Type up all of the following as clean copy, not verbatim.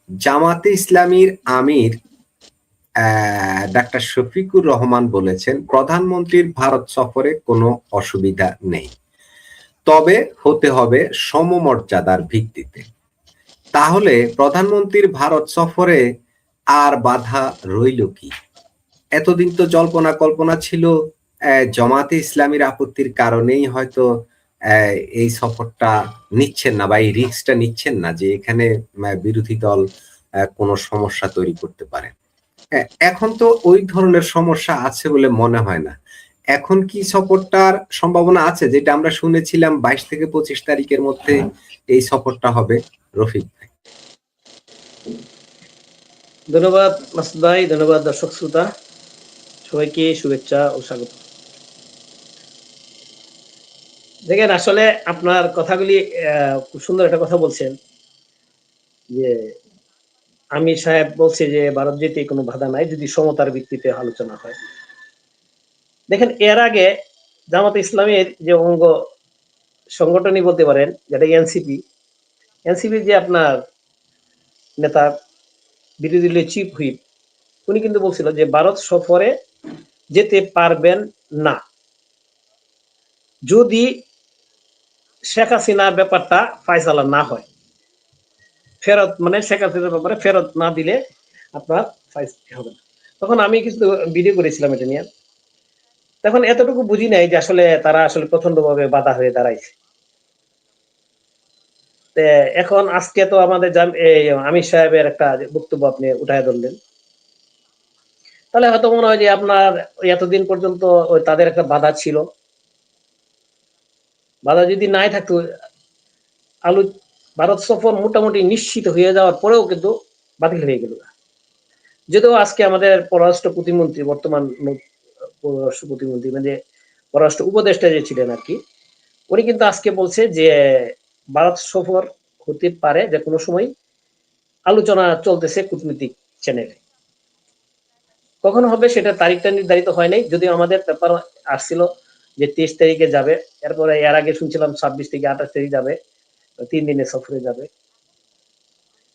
জামাতে ইসলামীর আমির ডাক্তার শফিকুর রহমান বলেছেন, প্রধানমন্ত্রীর ভারত সফরে কোনো অসুবিধা নেই, তবে হতে হবে সমমর্যাদার ভিত্তিতে। তাহলে প্রধানমন্ত্রীর ভারত সফরে আর বাধা রইল কি? এতদিন তো জল্পনা কল্পনা ছিল জামাতে ইসলামীর আপত্তির কারণেই হয়তো এই সফরটা নিচ্ছেন না বা এই রিস্কটা নিচ্ছেন না যে এখানে বিরোধী দল কোনো সমস্যা তৈরি করতে পারে। এখন তো ওই ধরনের সমস্যা আছে বলে মনে হয় না। এখন কি সফরটার সম্ভাবনা আছে? যেটা আমরা শুনেছিলাম 22 থেকে 25 তারিখের মধ্যে এই সফরটা হবে। রফিক ভাই। ধন্যবাদ মাসুদ ভাই, ধন্যবাদ দর্শক শ্রোতা, সবাইকে শুভেচ্ছা ও স্বাগত। দেখেন, আসলে আপনার কথাগুলি খুব সুন্দর একটা কথা বলছেন যে আমির সাহেব বলছে যে ভারত যেতে কোনো বাধা নাই যদি সমতার ভিত্তিতে আলোচনা হয়। দেখেন, এর আগে জামাতে ইসলামের যে অঙ্গ সংগঠনই বলতে পারেন, যেটা এনসিপি যে আপনার নেতা, বিরোধী দলীয় চিফ হুইপ, উনি কিন্তু বলছিল যে ভারত সফরে যেতে পারবেন না যদি শেখ হাসিনার ব্যাপারটা ফায়সালা না হয়, ফেরত মানে শেখ হাসিনার ব্যাপারে ফেরত না দিলে আপনার হবে না। তখন আমি কিন্তু ভিডিও করেছিলাম এটা নিয়ে। তখন এতটুকু বুঝি নাই যে আসলে তারা আসলে প্রচন্ডভাবে বাধা হয়ে দাঁড়াইছে। এখন আজকে তো আমাদের আমির সাহেবের একটা বক্তব্য আপনি উঠায় ধরলেন, তাহলে হয়তো মনে হয় যে আপনার এতদিন পর্যন্ত ওই তাদের একটা বাধা ছিল, বাধা যদি নাই থাকতো ভারত সফর মোটামুটি নিশ্চিত হয়ে যাওয়ার পরেও কিন্তু বাতিল হয়ে গেল। যদিও আজকে আমাদের পররাষ্ট্র প্রতিমন্ত্রী, বর্তমান পররাষ্ট্র প্রতিমন্ত্রী মানে পররাষ্ট্র উপদেষ্টা যে ছিলেন আর কি, উনি কিন্তু আজকে বলছে যে ভারত সফর হতে পারে যে কোনো সময়, আলোচনা চলতেছে কূটনৈতিক চ্যানেলে। কখন হবে সেটা তারিখটা নির্ধারিত হয় নাই, যদিও আমাদের পেপার আসছিল যে 23 তারিখে যাবে, এরপরে এর আগে শুনছিলাম 26 থেকে 28 তারিখ যাবে, 3 দিনের সফরে যাবে।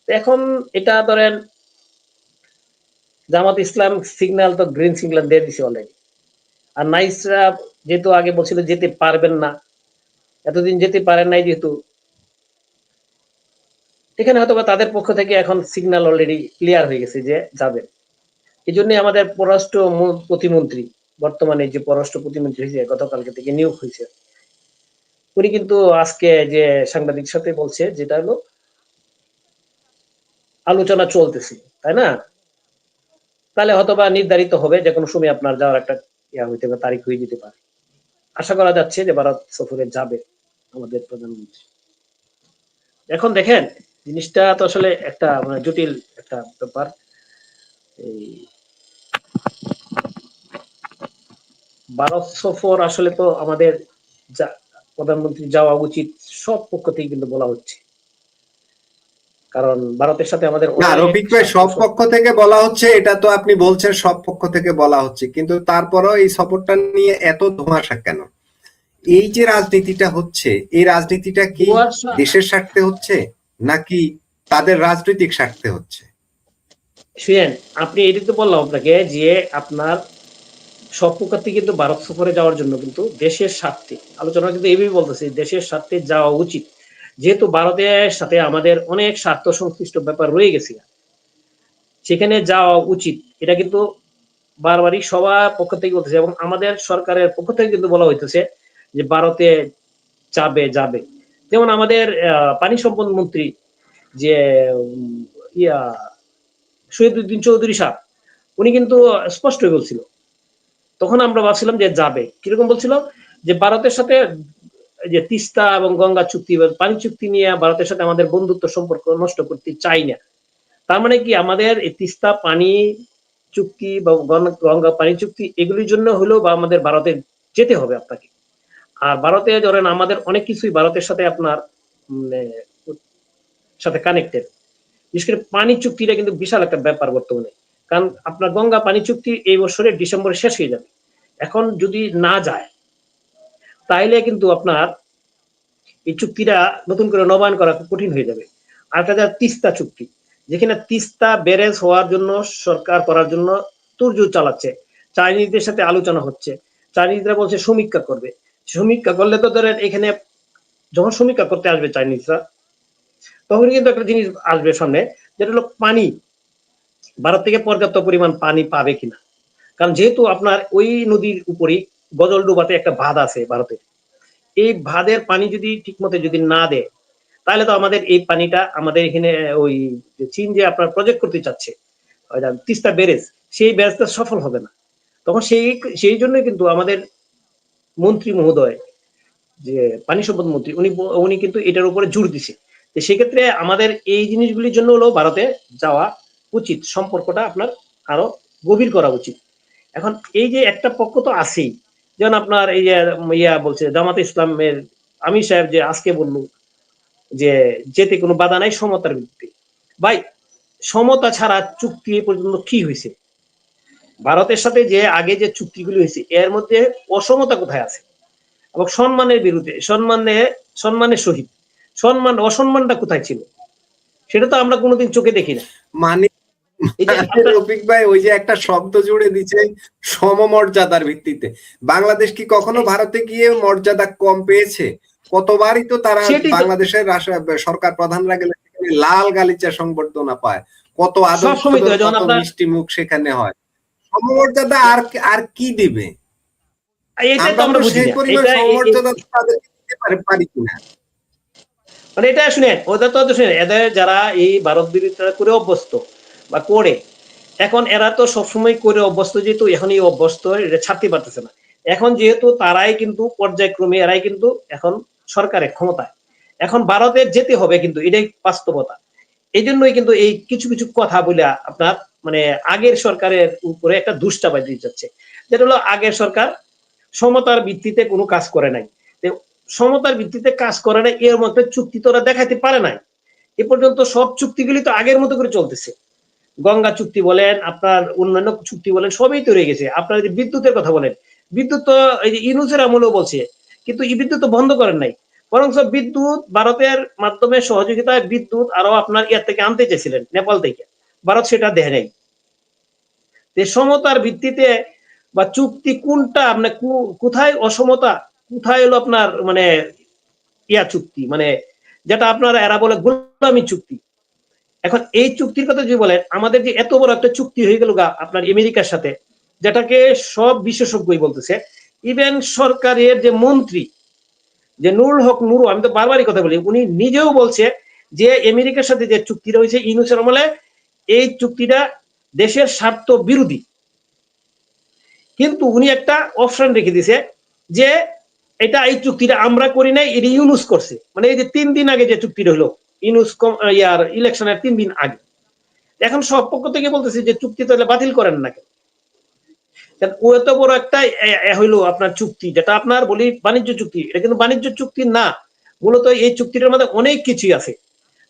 এখন এটা ধরেন জামাত ইসলাম সিগন্যাল তো গ্রিন সিগন্যাল দিয়ে দিছে অলরেডি। আর নাইসরা যেহেতু আগে বলছিল যেতে পারবেন না, এতদিন যেতে পারেন নাই যেহেতু, এখানে হয়তো তাদের পক্ষ থেকে এখন সিগন্যাল অলরেডি ক্লিয়ার হয়ে গেছে যে যাবে। এই জন্য আমাদের পররাষ্ট্র প্রতিমন্ত্রী, বর্তমানে যে পররাষ্ট্র প্রতিমন্ত্রী হয়েছে গতকালকে থেকে নিয়োগ হয়েছে, উনি কিন্তু আজকে যে সাংবাদিক সাথে বলছে যেটা হলো আলোচনা চলতেছে, তাই না? তাহলে হয়তোবা নির্ধারিত হবে যে কোনো সময় আপনার যাওয়ার একটা হইতে পারে, তারিখ হয়ে যেতে পারে। আশা করা যাচ্ছে যে ভারত সফরে যাবে আমাদের প্রধানমন্ত্রী। এখন দেখেন, জিনিসটা তো আসলে একটা জটিল একটা ব্যাপার। এই ভারত সফর আসলে তো আমাদের প্রধানমন্ত্রী যাওয়া উচিত সব পক্ষ থেকে কিন্তু বলা হচ্ছে, কারণ ভারতের সাথে আমাদের না রফিক ভাই, সব পক্ষ থেকে বলা হচ্ছে, এটা তো আপনি বলছেন সব পক্ষ থেকে বলা হচ্ছে, কিন্তু তারপরও এই সফরটা নিয়ে এত ধোঁয়াশা কেন? এই যে রাজনীতিটা হচ্ছে, এই রাজনীতিটা কি দেশের স্বার্থে হচ্ছে নাকি তাদের রাজনৈতিক স্বার্থে হচ্ছে? শুনেন, আপনি এটি তো বললাম আপনাকে যে আপনার সব পক্ষ থেকে কিন্তু ভারত সফরে যাওয়ার জন্য কিন্তু দেশের স্বার্থে আলোচনা কিন্তু এইভাবে বলতেছে, দেশের স্বার্থে যাওয়া উচিত, যেহেতু ভারতের সাথে আমাদের অনেক স্বার্থ সংশ্লিষ্ট ব্যাপার রয়ে গেছে, সেখানে যাওয়া উচিত। এটা কিন্তু বারবারই সবার পক্ষ থেকে বলতেছে এবং আমাদের সরকারের পক্ষ থেকে কিন্তু বলা হইতেছে যে ভারতে যাবে। যেমন আমাদের পানি সম্পদ মন্ত্রী যে শহীদুদ্দিন চৌধুরী সাহেব, উনি কিন্তু স্পষ্ট বলছিল, তখন আমরা ভাবছিলাম যে যাবে। কিরকম বলছিল যে ভারতের সাথে যে তিস্তা এবং গঙ্গা চুক্তি, পানি চুক্তি নিয়ে ভারতের সাথে আমাদের বন্ধুত্ব সম্পর্ক নষ্ট করতে চাই না। তার মানে কি আমাদের এই তিস্তা পানি চুক্তি বা গঙ্গা পানি চুক্তি এগুলির জন্য হলেও বা আমাদের ভারতে যেতে হবে আপনাকে। আর ভারতে ধরেন আমাদের অনেক কিছুই ভারতের সাথে আপনার সাথে কানেক্টেড, বিশেষ করে পানি চুক্তিটা কিন্তু বিশাল একটা ব্যাপার বর্তমানে। কারণ আপনার গঙ্গা পানি চুক্তি এই বছরের ডিসেম্বরে শেষ হয়ে যাবে। এখন যদি না যায় তাইলে কিন্তু আপনার এই চুক্তিটা নতুন করে নবায়ন করা খুব কঠিন হয়ে যাবে। আর একটা তিস্তা চুক্তি, যেখানে তিস্তা ব্যারেজ হওয়ার জন্য সরকার করার জন্য তোড়জোড় চালাচ্ছে, চাইনিজদের সাথে আলোচনা হচ্ছে, চাইনিজরা বলছে সমীক্ষা করবে, সমীক্ষা করলে তো ধরেন এখানে যখন সমীক্ষা করতে আসবে চাইনিজরা, তখন কিন্তু একটা জিনিস আসবে সামনে, যেটা হলো পানি, ভারত থেকে পর্যাপ্ত পরিমাণ পানি পাবে কিনা। কারণ যেহেতু আপনার ওই নদীর উপরেই গজলডোবাতে একটা বাঁধ আছে ভারতের, এই বাঁধের পানি যদি ঠিক মতো যদি না দেয়, তাহলে তো আমাদের এই পানিটা আমাদের এখানে ওই চীন যে আপনার প্রজেক্ট করতে চাচ্ছে তিস্তা ব্যারেজ, সেই ব্যারেজটা সফল হবে না। তখন সেই জন্যই কিন্তু আমাদের মন্ত্রী মহোদয়, যে পানি সম্পদ মন্ত্রী, উনি কিন্তু এটার উপরে জোর দিছে। তো সেক্ষেত্রে আমাদের এই জিনিসগুলির জন্য হলো ভারতে যাওয়া উচিত, সম্পর্কটা আপনার আরো গভীর করা উচিত। এখন এই যে একটা পক্ষ তো আছেই, যেমন আপনার এই যে বলছে জামাতে ইসলামের আমির সাহেব যে আজকে বলল যে যেতে কোনো বাধা নাই, সমতার ভিত্তিতে। ভাই, সমতা ছাড়া চুক্তি এ পর্যন্ত কি হয়েছে? ভারতের সাথে যে আগে যে চুক্তিগুলি হয়েছে এর মধ্যে অসমতা কোথায় আছে? এবং সম্মানের বিরুদ্ধে, সম্মানের সহিত অসম্মানটা কোথায় ছিল? সেটা তো আমরা কোনোদিন চোখে দেখি না। মানে রফিক ভাই ওই যে একটা শব্দ জুড়ে দিচ্ছে সমমর্যাদার ভিত্তিতে, বাংলাদেশ কি কখনো ভারতে গিয়ে মর্যাদা কম পেয়েছে? কতবারই তো তারা বাংলাদেশের সরকার প্রধানরা গেলে লাল গালিচা সংবর্ধনা পায়, কত আদর কত মিষ্টি মুখ সেখানে হয়। সমমর্যাদা আর কি দিবে? আমরা সেই পরিমাণ সমমর্যাদা তাদেরকে দিতে পারি কিনা? মানে এটা শুনেন, ওদের তো শুনেন, এদের যারা এই ভারত বিরোধিতা করে অভ্যস্ত বা করে, এখন এরা তো সবসময় করে অভ্যস্ত, যেহেতু এখন এই অভ্যস্ত এটা ছাড়তে পারতেছে না। এখন যেহেতু তারাই কিন্তু পর্যায়ক্রমে এরাই কিন্তু এখন সরকারের ক্ষমতায়, এখন ভারতের যেতে হবে, কিন্তু এটাই বাস্তবতা। এই জন্যই কিন্তু এই কিছু কিছু কথা বলে আপনার মানে আগের সরকারের উপরে একটা দুষ্টাবাদ দিয়ে যাচ্ছে, যেটা হলো আগের সরকার সমতার ভিত্তিতে কোনো কাজ করে নাই, সমতার ভিত্তিতে কাজ করে না, এর মধ্যে চুক্তি তো ওরা দেখাতে পারে নাই এ পর্যন্ত। সব চুক্তিগুলি তো আগের মতো করে চলতেছে, গঙ্গা চুক্তি বলেন, আপনার অন্যান্য চুক্তি বলেন, সবই তো রয়ে গেছে। আপনার যদি বিদ্যুতের কথা বলেন, বিদ্যুৎ তো এই যে ইউনূসের আমলেও বলছে, কিন্তু এই বিদ্যুৎ তো বন্ধ করেন নাই, বরং বিদ্যুৎ ভারতের মাধ্যমে সহযোগিতায় বিদ্যুৎ আরো আপনার ইয়ার থেকে আনতে চেয়েছিলেন, নেপাল থেকে, ভারত সেটা দেয় নাই। সমতার ভিত্তিতে বা চুক্তি কোনটা আপনার কোথায় অসমতা, কোথায় হলো আপনার মানে চুক্তি, মানে যেটা আপনার এরা বলে গোলামি চুক্তি। এখন এই চুক্তির কথা যদি বলেন, আমাদের যে এত বড় একটা চুক্তি হয়ে গেল আপনার আমেরিকার সাথে, যেটাকে সব বিশেষজ্ঞই বলতেছে, ইভেন সরকারের যে মন্ত্রী যে নুরুল হক নুরু, আমি তো বারবারই কথা বলি, উনি নিজেও বলছে যে আমেরিকার সাথে যে চুক্তিটা হয়েছে ইউনূসের আমলে, এই চুক্তিটা দেশের স্বার্থ বিরোধী। কিন্তু উনি একটা অপশন রেখে দিছে যে এটা এই চুক্তিটা আমরা করি নাই, এটা ইউনূস করছে। মানে এই যে 3 দিন আগে যে চুক্তিটা হলো ইউনূস ইলেকশনের 3 দিন আগে, এখন সব পক্ষ থেকে বলতেছে যে চুক্তি তাহলে বাতিল করেন না কেন? ও এত বড় একটা হইলো আপনার চুক্তি, যেটা আপনার বলি বাণিজ্য চুক্তি, এটা কিন্তু বাণিজ্য চুক্তি না। মূলত এই চুক্তিটার মধ্যে অনেক কিছুই আছে,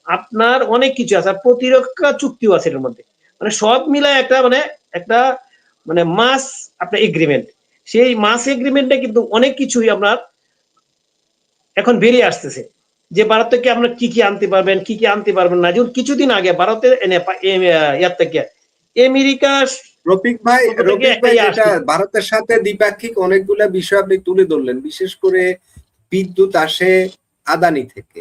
আপনার অনেক কিছু আছে, আর প্রতিরক্ষা চুক্তিও আছে এর মধ্যে। মানে সব মিলায় একটা মানে মাস আপনার এগ্রিমেন্ট, সেই মাস এগ্রিমেন্টে কিন্তু অনেক কিছুই আপনার এখন বেরিয়ে আসতেছে, যে ভারত থেকে আপনার কি কি আনতে পারবেন, কি কি আনতে পারবেন না। যেমন কিছুদিন আগে ভারতের ইয়ার থেকে আমেরিকা, রফিক ভাই যেটা ভারতের সাথে দ্বিপাক্ষিক অনেকগুলা বিষয় আপনি তুলে ধরলেন, বিশেষ করে বিদ্যুৎ আসে আদানি থেকে,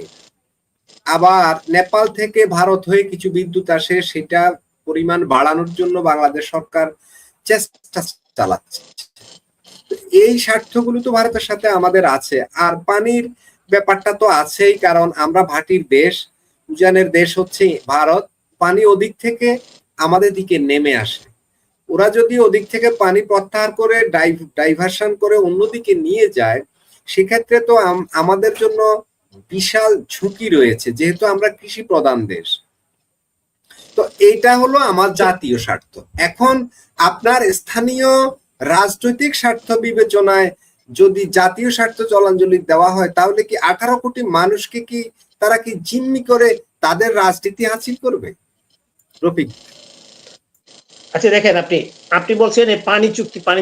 আবার নেপাল থেকে ভারত হয়ে কিছু বিদ্যুৎ আসে, সেটা পরিমাণ বাড়ানোর জন্য বাংলাদেশ সরকার চেষ্টা চালাচ্ছে। এই স্বার্থগুলো তো ভারতের সাথে আমাদের আছে, আর পানির ব্যাপারটা তো আছেই, কারণ আমরা ভাটির দেশ, উজানের দেশ হচ্ছে ভারত, পানি ওদিক থেকে আমাদের দিকে নেমে আসে। ওরা যদি ওদিক থেকে পানি প্রত্যাহার করে ডাইভার্সন করে অন্যদিকে নিয়ে যায়, সেক্ষেত্রে তো আমাদের জন্য বিশাল ঝুঁকি রয়েছে, যেহেতু আমরা কৃষি প্রধান দেশ। তো এইটা হলো আমার জাতীয় স্বার্থ। এখন আপনার স্থানীয় রাজনৈতিক স্বার্থ বিবেচনায় যদি জাতীয় স্বার্থ জলাঞ্জলি দেওয়া হয়, তাহলে কি 18 কোটি মানুষকে কি তারা কি জিম্মি করে তাদের রাজনীতি হাসিল করবে? রফিক, আচ্ছা দেখেন, আপনি বলছেন পানি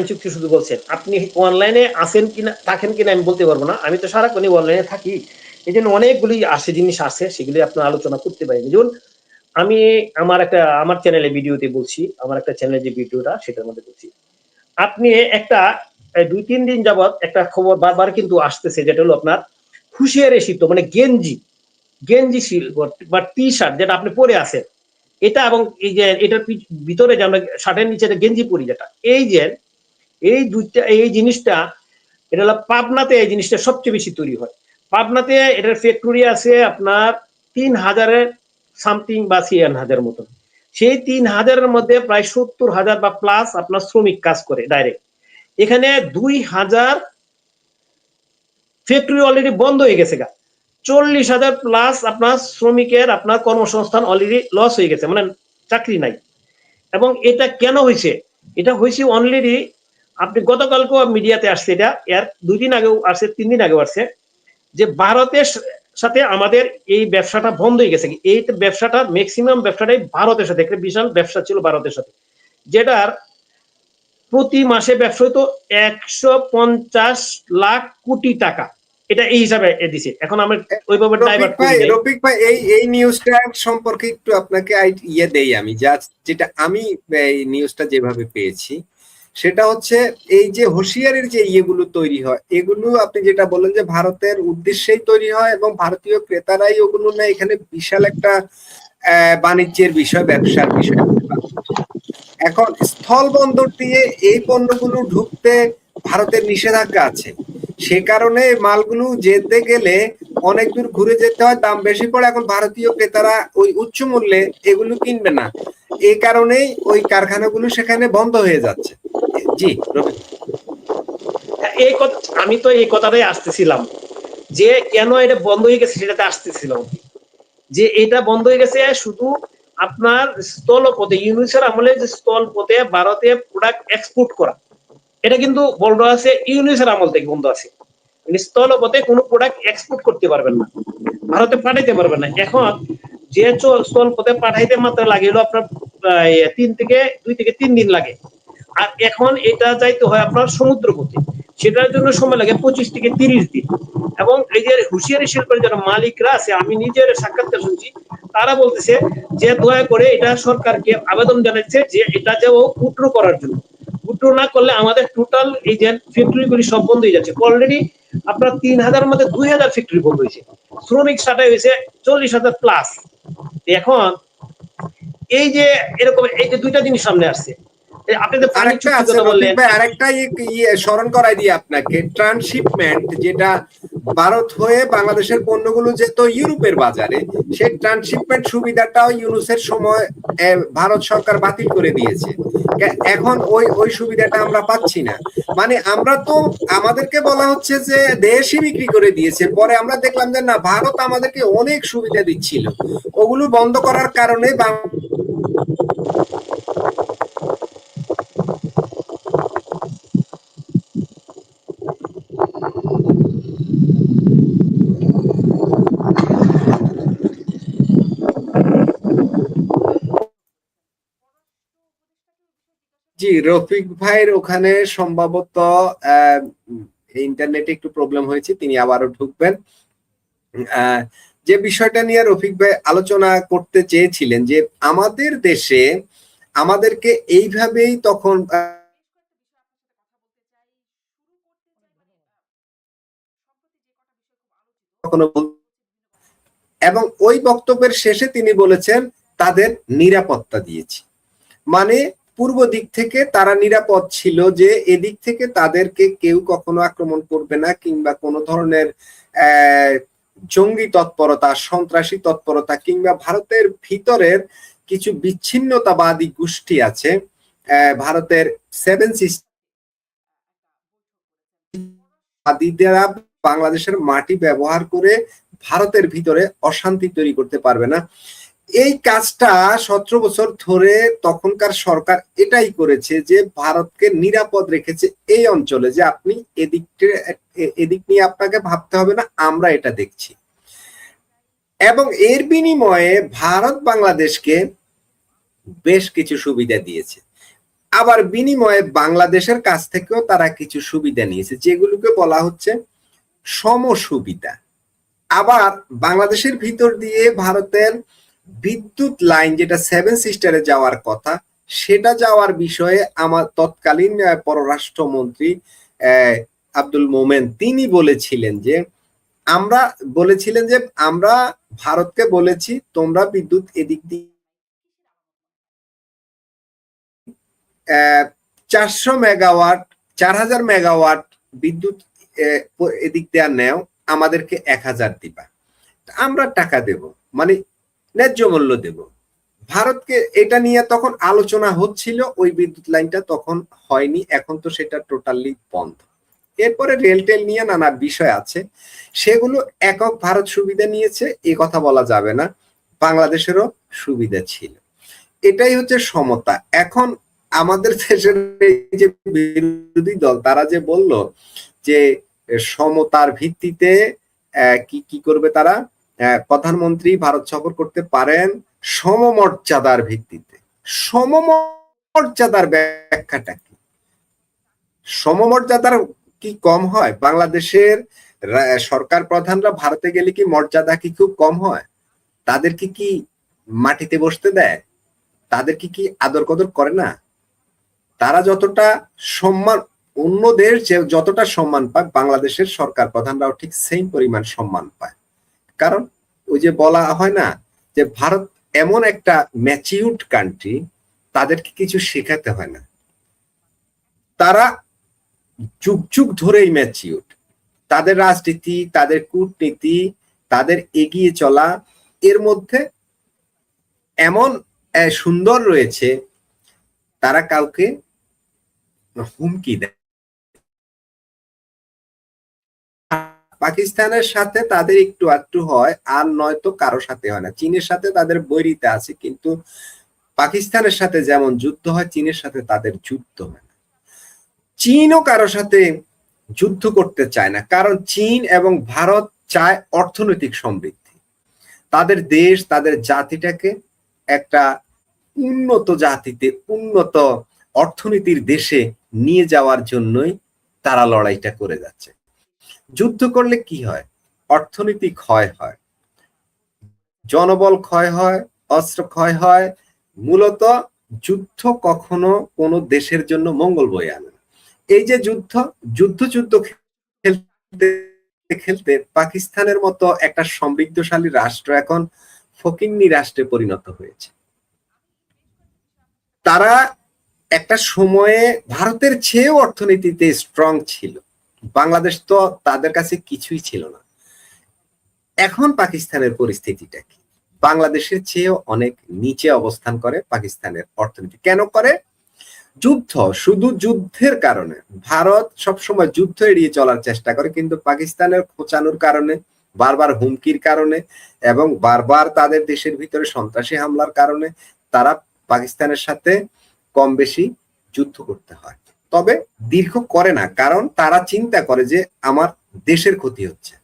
চুক্তি শুধু বলছেন, আপনি অনলাইনে আছেন কিনা থাকেন কিনা আমি বলতে পারবো না, আমি তো সারাক্ষণই অনলাইনে থাকি, এই জন্য অনেকগুলি জিনিস আছে, সেগুলি আপনার আলোচনা করতে পারি। যেমন আমি আমার চ্যানেলে ভিডিওতে বলছি, আমার একটা চ্যানেলে যে ভিডিওটা সেটার মধ্যে বলছি, আপনি একটা 2-3 দিন যাবত একটা খবর বারবার কিন্তু আসতেছে, যেটা হলো আপনার হুঁশিয়ারি শীত, মানে গেঞ্জি বা টি শার্ট যেটা আপনি পরে আছেন, এটা এবং এই যে এটার ভিতরে যে আমরা শার্টের নিচে গেঞ্জি পরি, যেটা এই জিনিসটা, এটা হলো পাবনাতে এই জিনিসটা সবচেয়ে বেশি তৈরি হয়। পাবনাতে এটার ফ্যাক্টরি আছে আপনার 3,000-এর সামথিং বা 53,000 মতন। সেই 3,000-এর মধ্যে প্রায় 70,000 বা প্লাস আপনার শ্রমিক কাজ করে ডাইরেক্ট। এখানে 2,000 ফ্যাক্টরি অলরেডি বন্ধ হয়ে গেছে গা। 40,000 প্লাস আপনার শ্রমিকের আপনার কর্মসংস্থান অলরেডি লস হয়ে গেছে, মানে চাকরি নাই। এবং এটা কেন হয়েছে? এটা হয়েছে অলরেডি, আপনি গতকালকেও মিডিয়াতে আসছে, এটা এর 2 দিন আগেও আসছে, 3 দিন আগেও আসছে, যে ভারতের সাথে আমাদের এই ব্যবসাটা বন্ধ হয়ে গেছে। এই ব্যবসাটা ম্যাক্সিমাম ব্যবসাটাই ভারতের সাথে, একটা বিশাল ব্যবসা ছিল ভারতের সাথে, যেটার প্রতি মাসে ব্যবসা হতো 150 লাখ কোটি টাকা। এটা এই হিসাবে দিছে। এখন আমরা ওইভাবে ডাইভার্ট করি নাই। রফিক ভাই, এই নিউজটা সম্পর্কে একটু আপনাকে দেই আমি, যেটা আমি এই নিউজটা যেভাবে পেয়েছি সেটা হচ্ছে, এই যে হুঁশিয়ারির যে ইয়েগুলো তৈরি হয়, এগুলো আপনি যেটা বললেন যে ভারতের উদ্দেশ্যেই তৈরি হয় এবং ভারতীয় ক্রেতারাই ওগুলো নেয়, এখানে বিশাল একটা বাণিজ্যের বিষয়, ব্যবসার বিষয়। এখন স্থল বন্দর দিয়ে এই পণ্যগুলো ঢুকতে ভারতের নিষেধাজ্ঞা আছে, সে কারণে মালগুলো যেতে গেলে অনেক দূর ঘুরে যেতে হয়, দাম বেশি পড়ে। এখন ভারতীয় ক্রেতারা ওই উচ্চ মূল্যে এগুলো কিনবে না, এই কারণেই ওই কারখানাগুলো সেখানে বন্ধ হয়ে যাচ্ছে। জি রফিক। এই কথা, আমি তো এই কথাটাই আসতেছিলাম, যে কেন এটা বন্ধ হয়ে গেছে সেটাতে আসতেছিলাম, যে এটা বন্ধ হয়ে গেছে শুধু আপনার স্থলপথে, ইউনুসের আমলে যে স্থলপথে ভারতে প্রোডাক্ট এক্সপোর্ট করা, এটা কিন্তু বন্ধ আছে, ইউনুসের আমল থেকে বন্ধ আছে। স্থলপথে কোনো প্রোডাক্ট এক্সপোর্ট করতে পারবেন না, ভারতে পাঠাইতে পারবেন না। এখন যে স্থলপথে পাঠাইতে মাত্র লাগে হলো আপনার 2 থেকে 3 দিন লাগে, আর এখন এটা যাইতে হয় আপনার সমুদ্রপথে, সেটার জন্য সময় লাগে 25 থেকে 30 দিন। এবং এই যে হুঁশিয়ারি শিল্পের যারা মালিকরা আছে, আমি নিজের সাক্ষাৎকার শুনছি, তারা বলতেছে যে দয়া করে এটা সরকারকে আবেদন জানাচ্ছে যে এটা যে উইথড্র করার জন্য, উইথড্র না করলে আমাদের টোটাল এই যে ফ্যাক্টরিগুলি সব বন্ধ হয়ে যাচ্ছে। অলরেডি আপনার 3,000-এর মধ্যে 2,000 ফ্যাক্টরি বন্ধ হয়েছে, শ্রমিক ছাঁটাই হয়েছে 40,000 প্লাস। এখন এই যে এরকম এই যে দুইটা জিনিস সামনে আসছে, আপনি যে পানি আরেকটা চুক্তির আছে কথা রফিক বললেন, ভাই, আরেকটা স্মরণ করাই দিই আপনাকে, ট্রান্সশিপমেন্ট, যেটা ভারত হয়ে বাংলাদেশের পণ্যগুলো যেত ইউরোপের বাজারে, সেই ট্রান্সশিপমেন্ট সুবিধাটাও ইউনুসের সময় ভারত সরকার বাতিল করে দিয়েছে। এখন ওই সুবিধাটা আমরা পাচ্ছি না। মানে আমরা তো, আমাদেরকে বলা হচ্ছে যে দেশই বিক্রি করে দিয়েছে, পরে আমরা দেখলাম যে না, ভারত আমাদেরকে অনেক সুবিধা দিচ্ছিল, ওগুলো বন্ধ করার কারণে জি রফিক ভাইয়ের ওখানে সম্ভবত ইন্টারনেটে একটু প্রবলেম হয়েছে, তিনি আবারও ঢুকবেন। আহ, যে বিষয়টা নিয়ে রফিক ভাই আলোচনা করতে চেয়েছিলেন, যে আমাদের দেশে আমাদেরকে এইভাবেই তখন এবং ওই বক্তব্যের শেষে তিনি বলেছেন তাদের নিরাপত্তা দিয়েছি, মানে পূর্ব দিক থেকে তারা নিরাপদ ছিল, যে এদিক থেকে তাদেরকে কেউ কখনো আক্রমণ করবে না, কিংবা কোনো ধরনের জঙ্গি তৎপরতা, সন্ত্রাসী তৎপরতা, কিংবা ভারতের ভিতরের কিছু বিচ্ছিন্নতাবাদী গোষ্ঠী আছে, ভারতের 7 সিস্টেম বাংলাদেশের মাটি ব্যবহার করে ভারতের ভিতরে অশান্তি তৈরি করতে পারবে না। এই কাজটা 17 বছর ধরে তখনকার সরকার এটাই করেছে, যে ভারতকে নিরাপদ রেখেছে এই অঞ্চলে, যে আপনি এদিক নিয়ে আপনাকে ভাবতে হবে না, আমরা এটা দেখছি। এবং এর বিনিময়ে ভারত বাংলাদেশকে বেশ কিছু সুবিধা দিয়েছে, আবার বিনিময়ে বাংলাদেশের কাছ থেকেও তারা কিছু সুবিধা নিয়েছে, যেগুলোকে বলা হচ্ছে সম সুবিধা। আবার বাংলাদেশের ভিতর দিয়ে ভারতের বিদ্যুৎ লাইন যেটা সেভেন সিস্টারে যাওয়ার কথা, সেটা যাওয়ার বিষয়ে আমার তৎকালীন পররাষ্ট্রমন্ত্রী আব্দুল মোমেন তিনি বলেছিলেন যে আমরা ভারতকে বলেছি তোমরা বিদ্যুৎ এদিক দিয়ে 400 মেগাওয়াট 4000 মেগাওয়াট বিদ্যুৎ এদিক দিয়ে নেও, আমাদেরকে 1000 দিবা, আমরা টাকা দেব, মানে ন্যায্য মূল্য দেব। ভারতকে এটা নিয়ে তখন আলোচনা হচ্ছিল, ওই বিদ্যুৎ লাইনটা তখন হয়নি, এখন তো সেটা টোটালি বন্ধ। এরপরে রেল টেল নিয়ে নানা বিষয় আছে, সেগুলো একক ভারত সুবিধা নিয়েছে এ কথা বলা যাবে না, বাংলাদেশেরও সুবিধা ছিল। এটাই হচ্ছে সমতা। এখন আমাদের দেশের যে বিরোধী দল তারা যে বলল যে সমতার ভিত্তিতে কি কি করবে তারা, প্রধানমন্ত্রী ভারত সফর করতে পারেন সমমর্যাদার ভিত্তিতে। সমমর্যাদার ব্যাখ্যাটা কি? সমমর্যাদার কি কম হয়? বাংলাদেশের সরকার প্রধানরা ভারতে গেলে কি মর্যাদা কি খুব কম হয়? তাদেরকে কি মাটিতে বসতে দেয়? তাদেরকে কি আদর কদর করে না? তারা যতটা সম্মান, অন্য দেশ যতটা সম্মান পায়, বাংলাদেশের সরকার প্রধানরাও ঠিক সেম পরিমাণ সম্মান পায়। কারণ ওই যে বলা হয় না যে ভারত এমন একটা ম্যাচিউরড কান্ট্রি, তাদেরকে কিছু শেখাতে হয় না, তারা যুগ যুগ ধরেই ম্যাচিউরড। তাদের রাজনীতি, তাদের কূটনীতি, তাদের এগিয়ে চলা এর মধ্যে এমন সুন্দর রয়েছে, তারা কাউকে হুমকি দেয়। পাকিস্তানের সাথে তাদের একটু আধটু হয়, আর নয়তো কারো সাথে হয় না। চীনের সাথে তাদের বৈরিতা আছে, কিন্তু পাকিস্তানের সাথে যেমন যুদ্ধ হয়, চীনের সাথে তাদের যুদ্ধ হয় না। চীনও কারো সাথে যুদ্ধ করতে চায় না, কারণ চীন এবং ভারত চায় অর্থনৈতিক সমৃদ্ধি। তাদের দেশ, তাদের জাতিটাকে একটা উন্নত জাতিতে, উন্নত অর্থনীতির দেশে নিয়ে যাওয়ার জন্যই তারা লড়াইটা করে যাচ্ছে। যুদ্ধ করলে কি হয়? অর্থনীতি ক্ষয় হয়, জনবল ক্ষয় হয়, অস্ত্র ক্ষয় হয়। মূলত যুদ্ধ কখনো কোনো দেশের জন্য মঙ্গল বয়ে আনে না। এই যে যুদ্ধ যুদ্ধ খেলতে খেলতে পাকিস্তানের মতো একটা সমৃদ্ধশালী রাষ্ট্র এখন ফকিন্নি রাষ্ট্রে পরিণত হয়েছে। তারা একটা সময়ে ভারতের চেয়েও অর্থনীতিতে স্ট্রং ছিল, বাংলাদেশ তো তাদের কাছে কিছুই ছিল না। এখন পাকিস্তানের পরিস্থিতিটা কি? বাংলাদেশের চেয়েও অনেক নিচে অবস্থান করে পাকিস্তানের অর্থনীতি। কেন করে? যুদ্ধ, শুধু যুদ্ধের কারণে। ভারত সবসময় যুদ্ধ এড়িয়ে চলার চেষ্টা করে, কিন্তু পাকিস্তানের খোঁচানোর কারণে, বারবার হুমকির কারণে এবং বারবার তাদের দেশের ভিতরে সন্ত্রাসী হামলার কারণে তারা পাকিস্তানের সাথে কম বেশি যুদ্ধ করতে হয়। তবে দীর্ঘ করে না, কারণ তারা চিন্তা করে যে আমার দেশের ক্ষতি হচ্ছে।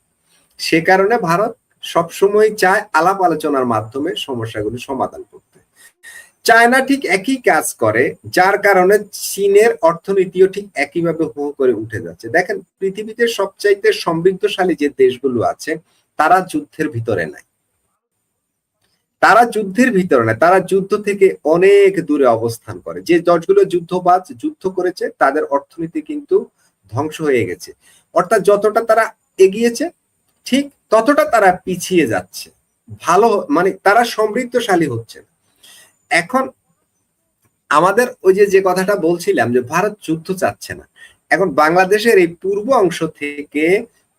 সে কারণে ভারত সবসময় চায় আলাপ আলোচনার মাধ্যমে সমস্যাগুলো সমাধান করতে। চায়না ঠিক একই কাজ করে, যার কারণে চীনের অর্থনীতিও ঠিক একইভাবে হু হু করে উঠে যাচ্ছে। দেখেন, পৃথিবীতে সবচাইতে সমৃদ্ধশালী যে দেশগুলো আছে, তারা যুদ্ধের ভিতরে নাই। তারা যুদ্ধের ভিতরে নাই, তারা যুদ্ধ থেকে অনেক দূরে অবস্থান করে। যে দেশগুলো যুদ্ধবাজ, যুদ্ধ করেছে, তাদের অর্থনীতি কিন্তু ধ্বংস হয়ে গেছে। অর্থাৎ যতটা তারা এগিয়েছে, ঠিক ততটা তারা পিছিয়ে যাচ্ছে। ভালো, মানে তারা সমৃদ্ধশালী হচ্ছে। এখন আমাদের ওই যে কথাটা বলছিলাম যে ভারত যুদ্ধ চাচ্ছে না, এখন বাংলাদেশের এই পূর্ব অংশ থেকে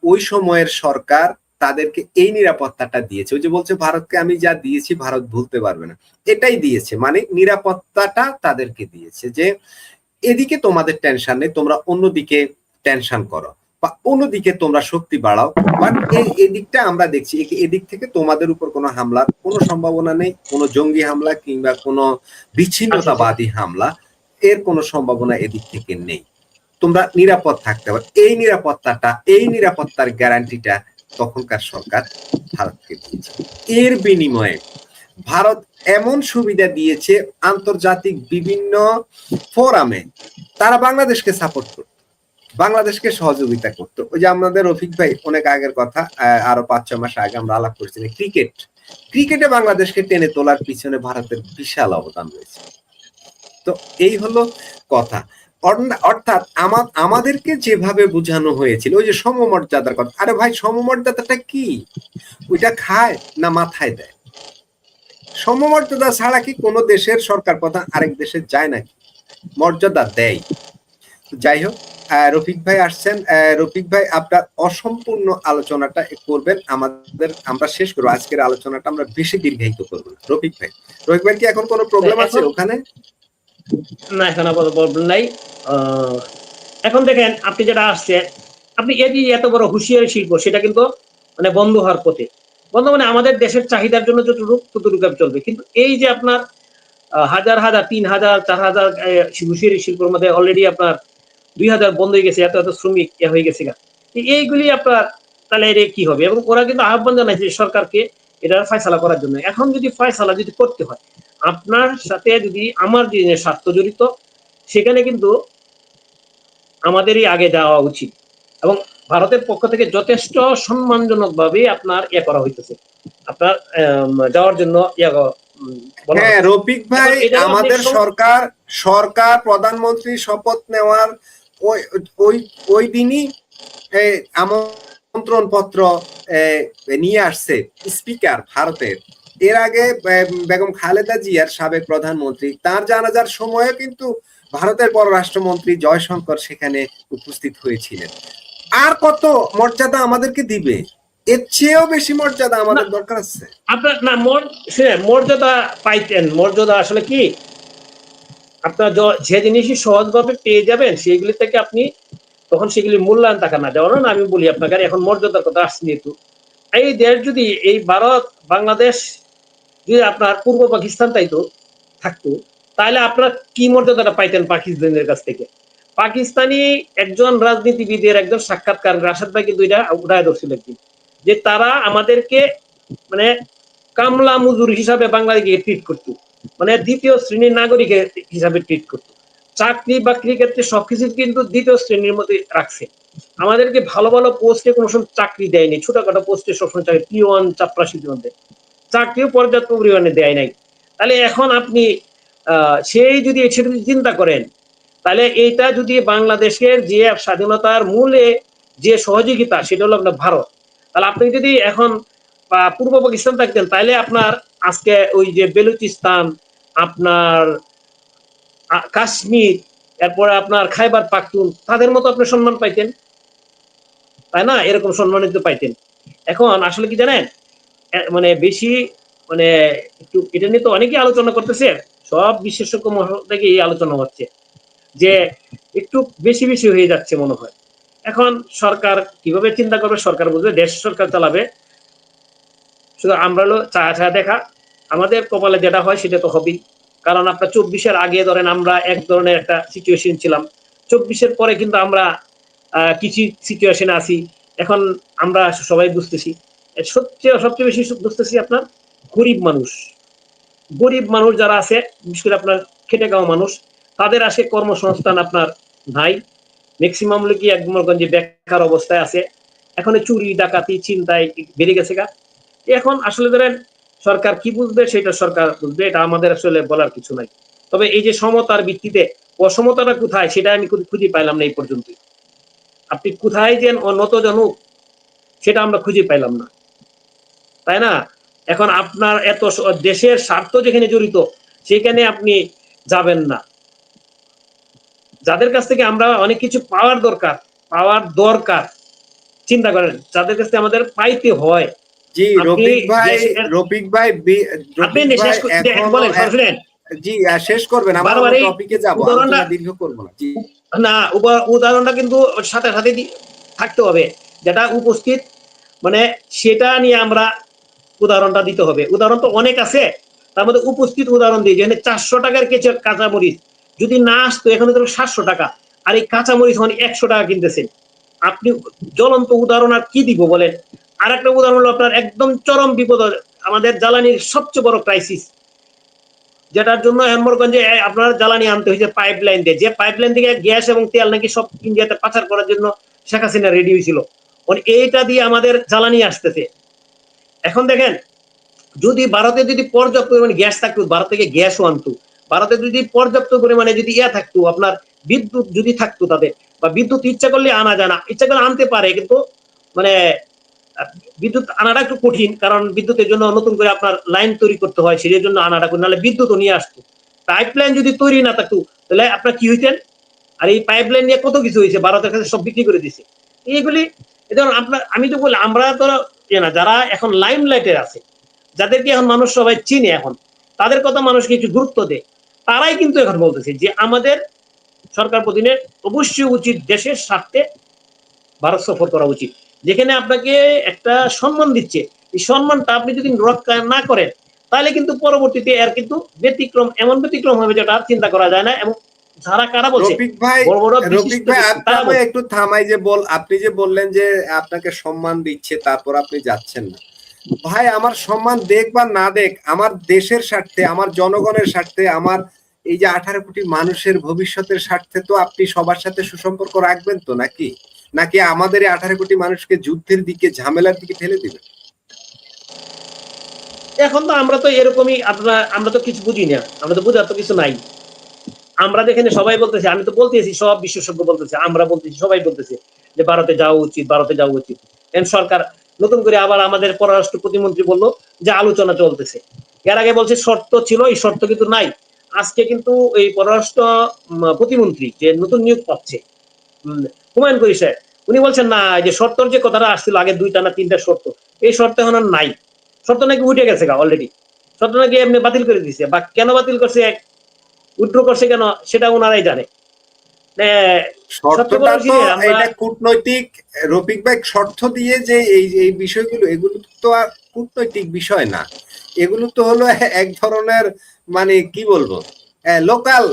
ওই সময়ের সরকার তাদেরকে এই নিরাপত্তাটা দিয়েছে। ওই যে বলছে ভারতকে আমি যা দিয়েছি ভারত ভুলতে পারবে না, এটাই দিয়েছে, মানে নিরাপত্তাটা তাদেরকে দিয়েছে যে এদিকে তোমাদের টেনশন নেই, তোমরা অন্যদিকে টেনশন করো বা অন্যদিকে তোমরা শক্তি বাড়াও, বাট এদিকটা আমরা দেখছি, এদিক থেকে তোমাদের উপর কোনো হামলার কোনো সম্ভাবনা নেই, কোনো জঙ্গি হামলা কিংবা কোনো বিচ্ছিন্নতাবাদী হামলা এর কোনো সম্ভাবনা এদিক থেকে নেই, তোমরা নিরাপদ থাকতে পারো। এই নিরাপত্তাটা, এই নিরাপত্তার গ্যারান্টিটা তখনকার সরকার ভারতকে দিয়েছে। এর বিনিময়ে ভারত এমন সুবিধা দিয়েছে, আন্তর্জাতিক বিভিন্ন ফোরামে তারা বাংলাদেশকে সাপোর্ট করত, বাংলাদেশকে সহযোগিতা করতো। ওই যে আমাদের রফিক ভাই অনেক আগের কথা, আরো 5-6 মাস আগে আমরা আলাপ করছিলাম, ক্রিকেট ক্রিকেটে বাংলাদেশকে টেনে তোলার পিছনে ভারতের বিশাল অবদান রয়েছে। তো এই হলো কথা। অর্থাৎ আমাদেরকে যেভাবে বোঝানো হয়েছিল ওই যে সমমর্যাদার কথা, আরে ভাই সমমর্যাদাটা কি? ওইটা খায় না মাথায় দেয়? সমমর্যাদা ছাড়া কি কোনো দেশের সরকার প্রধান আরেক দেশে যায় নাকি? মর্যাদা দেয়। যাই হোক, রফিক ভাই আসছেন। রফিক ভাই, আপনার অসম্পূর্ণ আলোচনাটা করবেন, আমরা শেষ করবো আজকের আলোচনাটা, আমরা বেশি দীর্ঘায়িত করবো না। রফিক ভাই কি এখন কোনো প্রবলেম আছে ওখানে? না, এখন আপাতত প্রবলেম নাই। এখন দেখেন, আপনি যেটা আসছে, আপনি এই যে এত বড় হুঁশিয়ারি শিল্প, সেটা কিন্তু মানে বন্ধ হওয়ার পথে। বন্ধ মানে আমাদের দেশের চাহিদার জন্য যতটুকু চলবে, কিন্তু এই যে আপনার হাজার হাজার ৩,০০০ ৪,০০০ হুঁশিয়ারি শিল্পের মধ্যে অলরেডি আপনার ২,০০০ বন্ধ হয়ে গেছে, এত এত শ্রমিক হয়ে গেছে। এইগুলি আপনার তাহলে এর কি হবে? এবং ওরা কিন্তু আহ্বান জানাইছে সরকারকে এটার ফয়সালা করার জন্য। এখন যদি ফয়সালা যদি করতে হয়, আপনার সাথে যদি আমার যে স্বার্থ জড়িত, সেখানে কিন্তু আমাদেরই আগে যাওয়া উচিত। এবং ভারতের পক্ষ থেকে যথেষ্ট সম্মানজনক ভাবে আপনার করা হইতেছে, আপনার যাওয়ার জন্য হ্যাঁ রফিক ভাই, আমাদের সরকার প্রধানমন্ত্রী শপথ নেওয়ার ওই দিনই আমন্ত্রণ পত্র নিয়ে আসছে স্পিকার ভারতের। এর আগে বেগম খালেদা জিয়ার সাবেক প্রধানমন্ত্রী, তার জানাজার সময়ে কিন্তু ভারতের পররাষ্ট্রমন্ত্রী জয়শঙ্কর সেখানে উপস্থিত হয়েছিলেন। আর কত মর্যাদা আমাদেরকে দিবে? এর চেয়েও বেশি মর্যাদা আমাদের দরকার আছে। আপনার না মর্যাদা পাইতেন। মর্যাদা আসলে কি, আপনার যে জিনিসই সহজভাবে পেয়ে যাবেন সেগুলি থেকে আপনি তখন সেগুলি মূল্যায়ন টাকা না দেওয়ার না। আমি বলি আপনাকে, এখন মর্যাদার কথা আসছে যেহেতু, এই দেশ যদি এই ভারত বাংলাদেশ যদি আপনার পূর্ব পাকিস্তান তাইতো থাকতো, তাহলে আপনার কি মর্যাদাটা পাইতেন পাকিস্তানের কাছ থেকে? পাকিস্তানি একজন রাজনীতিবিদের একজন সাক্ষাৎকার, রাশাদ ভাই কিন্তু এটা উঠায় ধরছিল একদিন, যে তারা আমাদেরকে মানে কামলা মজুর হিসাবে বাংলাদেশকে ট্রিট করতো, মানে দ্বিতীয় শ্রেণীর নাগরিক হিসাবে ট্রিট করতো। চাকরি বাকরির ক্ষেত্রে সবকিছু কিন্তু দ্বিতীয় শ্রেণীর মধ্যে রাখছে। আমাদেরকে ভালো ভালো পোস্টে কোনো সময় চাকরি দেয়নি, ছোটখাটো পোস্টে সবসময় চাকরি, P1 চাপরাশির মধ্যে চাকরিও পর্যাপ্ত পরিমাণে দেয় নাই। তাহলে এখন আপনি সেই যদি সেটা চিন্তা করেন, তাহলে এইটা যদি বাংলাদেশের যে স্বাধীনতার মূলে যে সহযোগিতা, সেটা হলো আপনার ভারত। তাহলে আপনি যদি এখন পূর্ব পাকিস্তান থাকতেন, তাহলে আপনার আজকে ওই যে বেলুচিস্তান, আপনার কাশ্মীর, এরপরে আপনার খাইবার পাখতুন, তাদের মতো আপনি সম্মান পাইতেন, তাই না? এরকম সম্মানিত পাইতেন। এখন আসলে কি জানেন, মানে বেশি মানে একটু এটা নিয়ে তো অনেকেই আলোচনা করতেছে, সব বিশেষজ্ঞ মহল থেকে এই আলোচনা হচ্ছে যে একটু বেশি বেশি হয়ে যাচ্ছে মনে হয়। এখন সরকার কিভাবে চিন্তা করবে, সরকার বুঝবে, দেশ সরকার চালাবে। শুধু আমরা হলো চা দেখা, আমাদের কপালে যেটা হয় সেটা তো হবেই। কারণ আপনার 24-এর আগে ধরেন আমরা এক ধরনের একটা সিচুয়েশন ছিলাম, 24-এর পরে কিন্তু আমরা কিছু সিচুয়েশনে আছি। এখন আমরা সবাই বুঝতেছি, সবচেয়ে বেশি বুঝতেছি আপনার গরিব মানুষ যারা আছে, বিশেষ করে আপনার খেটে খাওয়া মানুষ, তাদের আসে কর্মসংস্থান আপনার নাই। ম্যাক্সিমাম লোকই একদম বেকার অবস্থায় আছে। এখন চুরি ডাকাতি চিন্তায় বেড়ে গেছে গা। এখন আসলে ধরেন সরকার কি বুঝবে সেটা সরকার বুঝবে, এটা আমাদের আসলে বলার কিছু নাই। তবে এই যে সমতার ভিত্তিতে অসমতাটা কোথায়, সেটা আমি খুঁজে পাইলাম না এই পর্যন্ত। আপনি কোথায় যে নত জনুক, সেটা আমরা খুঁজে পাইলাম না, তাই না? এখন আপনার এত দেশের স্বার্থ যেখানে জড়িত, সেখানে আপনি যাবেন না। যাদের কাছ থেকে আমরা অনেক কিছু পাওয়ার দরকার, চিন্তা করেন, যাদের কাছ থেকে আমাদের পাইতে হয়। জি রফিক ভাই আপনি বলেন, শুনেন। জি শেষ করবেন, আমরা টপিকে যাব, আলোচনা দীর্ঘ করব না। জি না, উদাহরণটা কিন্তু সাথে সাথে থাকতে হবে, যেটা উপস্থিত মানে সেটা নিয়ে আমরা উদাহরণটা দিতে হবে। উদাহরণ তো অনেক আছে, তার মধ্যে উপস্থিত উদাহরণ দিই, যেখানে 400 টাকার কেজি কাঁচামরিচ যদি না আসতো, এখানে ধরো 700 টাকা, আর এই কাঁচামরিচ মানে 100 টাকা কিনতেছেন। আপনি জ্বলন্ত উদাহরণ আর কি দিব বলেন? আর একটা উদাহরণ হলো আপনার একদম চরম বিপদ, আমাদের জ্বালানির সবচেয়ে বড় ক্রাইসিস, যেটার জন্য হেমরগঞ্জে আপনার জ্বালানি আনতে হয়েছে পাইপলাইন দিয়ে, যে পাইপলাইন থেকে গ্যাস এবং তেল নাকি সব ইন্ডিয়াতে পাচার করার জন্য শেখ হাসিনা রেডি হয়েছিল। এইটা দিয়ে আমাদের জ্বালানি আসতেছে। এখন দেখেন, যদি ভারতে যদি পর্যাপ্ত পরিমাণে গ্যাস থাকতো, ভারত থেকে গ্যাসও আনতো, ভারতে যদি পর্যাপ্ত পরিমাণে যদি থাকতো, আপনার বিদ্যুৎ যদি থাকতো তাদের, বা বিদ্যুৎ ইচ্ছা করলে আনা যায় না, ইচ্ছা করলে আনতে পারে, কিন্তু মানে বিদ্যুৎ আনাটা একটু কঠিন, কারণ বিদ্যুতের জন্য নতুন করে আপনার লাইন তৈরি করতে হয়, সেই জন্য আনাটা করে, নাহলে বিদ্যুৎও নিয়ে আসতো। পাইপলাইন যদি তৈরি না থাকতো তাহলে আপনার কি হইতেন? আর এই পাইপলাইন নিয়ে কত কিছু হয়েছে, ভারতের কাছে সব বিক্রি করে দিছে। এইগুলি যেমন আপনার, আমি তো বলি আমরা তো না, যারা এখন লাইম লাইটে আছে, যাদেরকে এখন মানুষ সবাই চিনে, এখন তাদের কথা মানুষকে একটু গুরুত্ব দেয়, তারাই কিন্তু এখন বলতেছে যে আমাদের সরকার প্রতিনিধি অবশ্যই উচিত দেশের স্বার্থে ভারত সফর করা উচিত, যেখানে আপনাকে একটা সম্মান দিচ্ছে, এই সম্মানটা আপনি যদি রক্ষা না করেন তাহলে কিন্তু পরবর্তীতে এর কিন্তু ব্যতিক্রম, এমন ব্যতিক্রম হবে যেটা চিন্তা করা যায় না। এবং যারা কারা বলছে, বড় বড় রফিক ভাই আপনাকে একটু থামাই, যে আপনি যে বললেন যে আপনাকে সম্মান দিচ্ছে, তারপর আপনি যাচ্ছেন না। ভাই, আমার সম্মান দেখ বা না দেখ, আমার দেশের স্বার্থে, আমার জনগণের স্বার্থে, আমার এই যে 18 কোটি মানুষের ভবিষ্যতের স্বার্থে তো আপনি সবার সাথে সুসম্পর্ক রাখবেন তো, নাকি নাকি আমাদের এই 18 কোটি মানুষকে যুদ্ধের দিকে, ঝামেলার দিকে ঠেলে দিবেন? এখন তো আমরা তো এরকমই, আমরা তো কিছু বুঝি না, আমরা তো বুঝার তো কিছু নাই। আমরা যেখানে সবাই বলতেছে, আমি তো বলতেছি, সব বিশেষজ্ঞ বলতেছে, আমরা বলতেছি, সবাই বলতেছে যে ভারতে যাওয়া উচিত, ভারতে যাওয়া উচিত। সরকার নতুন করে আবার আমাদের পররাষ্ট্র প্রতিমন্ত্রী বললো যে আলোচনা চলতেছে। এর আগে বলছে শর্ত ছিল, এই শর্ত কিন্তু নাই। আজকে কিন্তু এই পররাষ্ট্র প্রতিমন্ত্রী যে নতুন নিয়োগ পাচ্ছে, হুমায়ুন কবির সাহেব, উনি বলছেন না, যে শর্তর যে কথাটা আসছিল আগে 2টা না 3টা শর্ত, এই শর্ত এখন আর নাই। শর্ত নাকি উঠে গেছে অলরেডি, শর্ত নাকি এমনি বাতিল করে দিছে, বা কেন বাতিল করছে, উইথড্র করছে কেন, সেটা ওনারাই জানে। শর্তটা তো এটা কূটনৈতিক, রফিক ভাই, শর্ত দিয়ে যে এই বিষয়গুলো, এগুলো তো আর কূটনৈতিক বিষয় না, এগুলো তো হলো এক ধরনের, মানে কি বলবো, লোকাল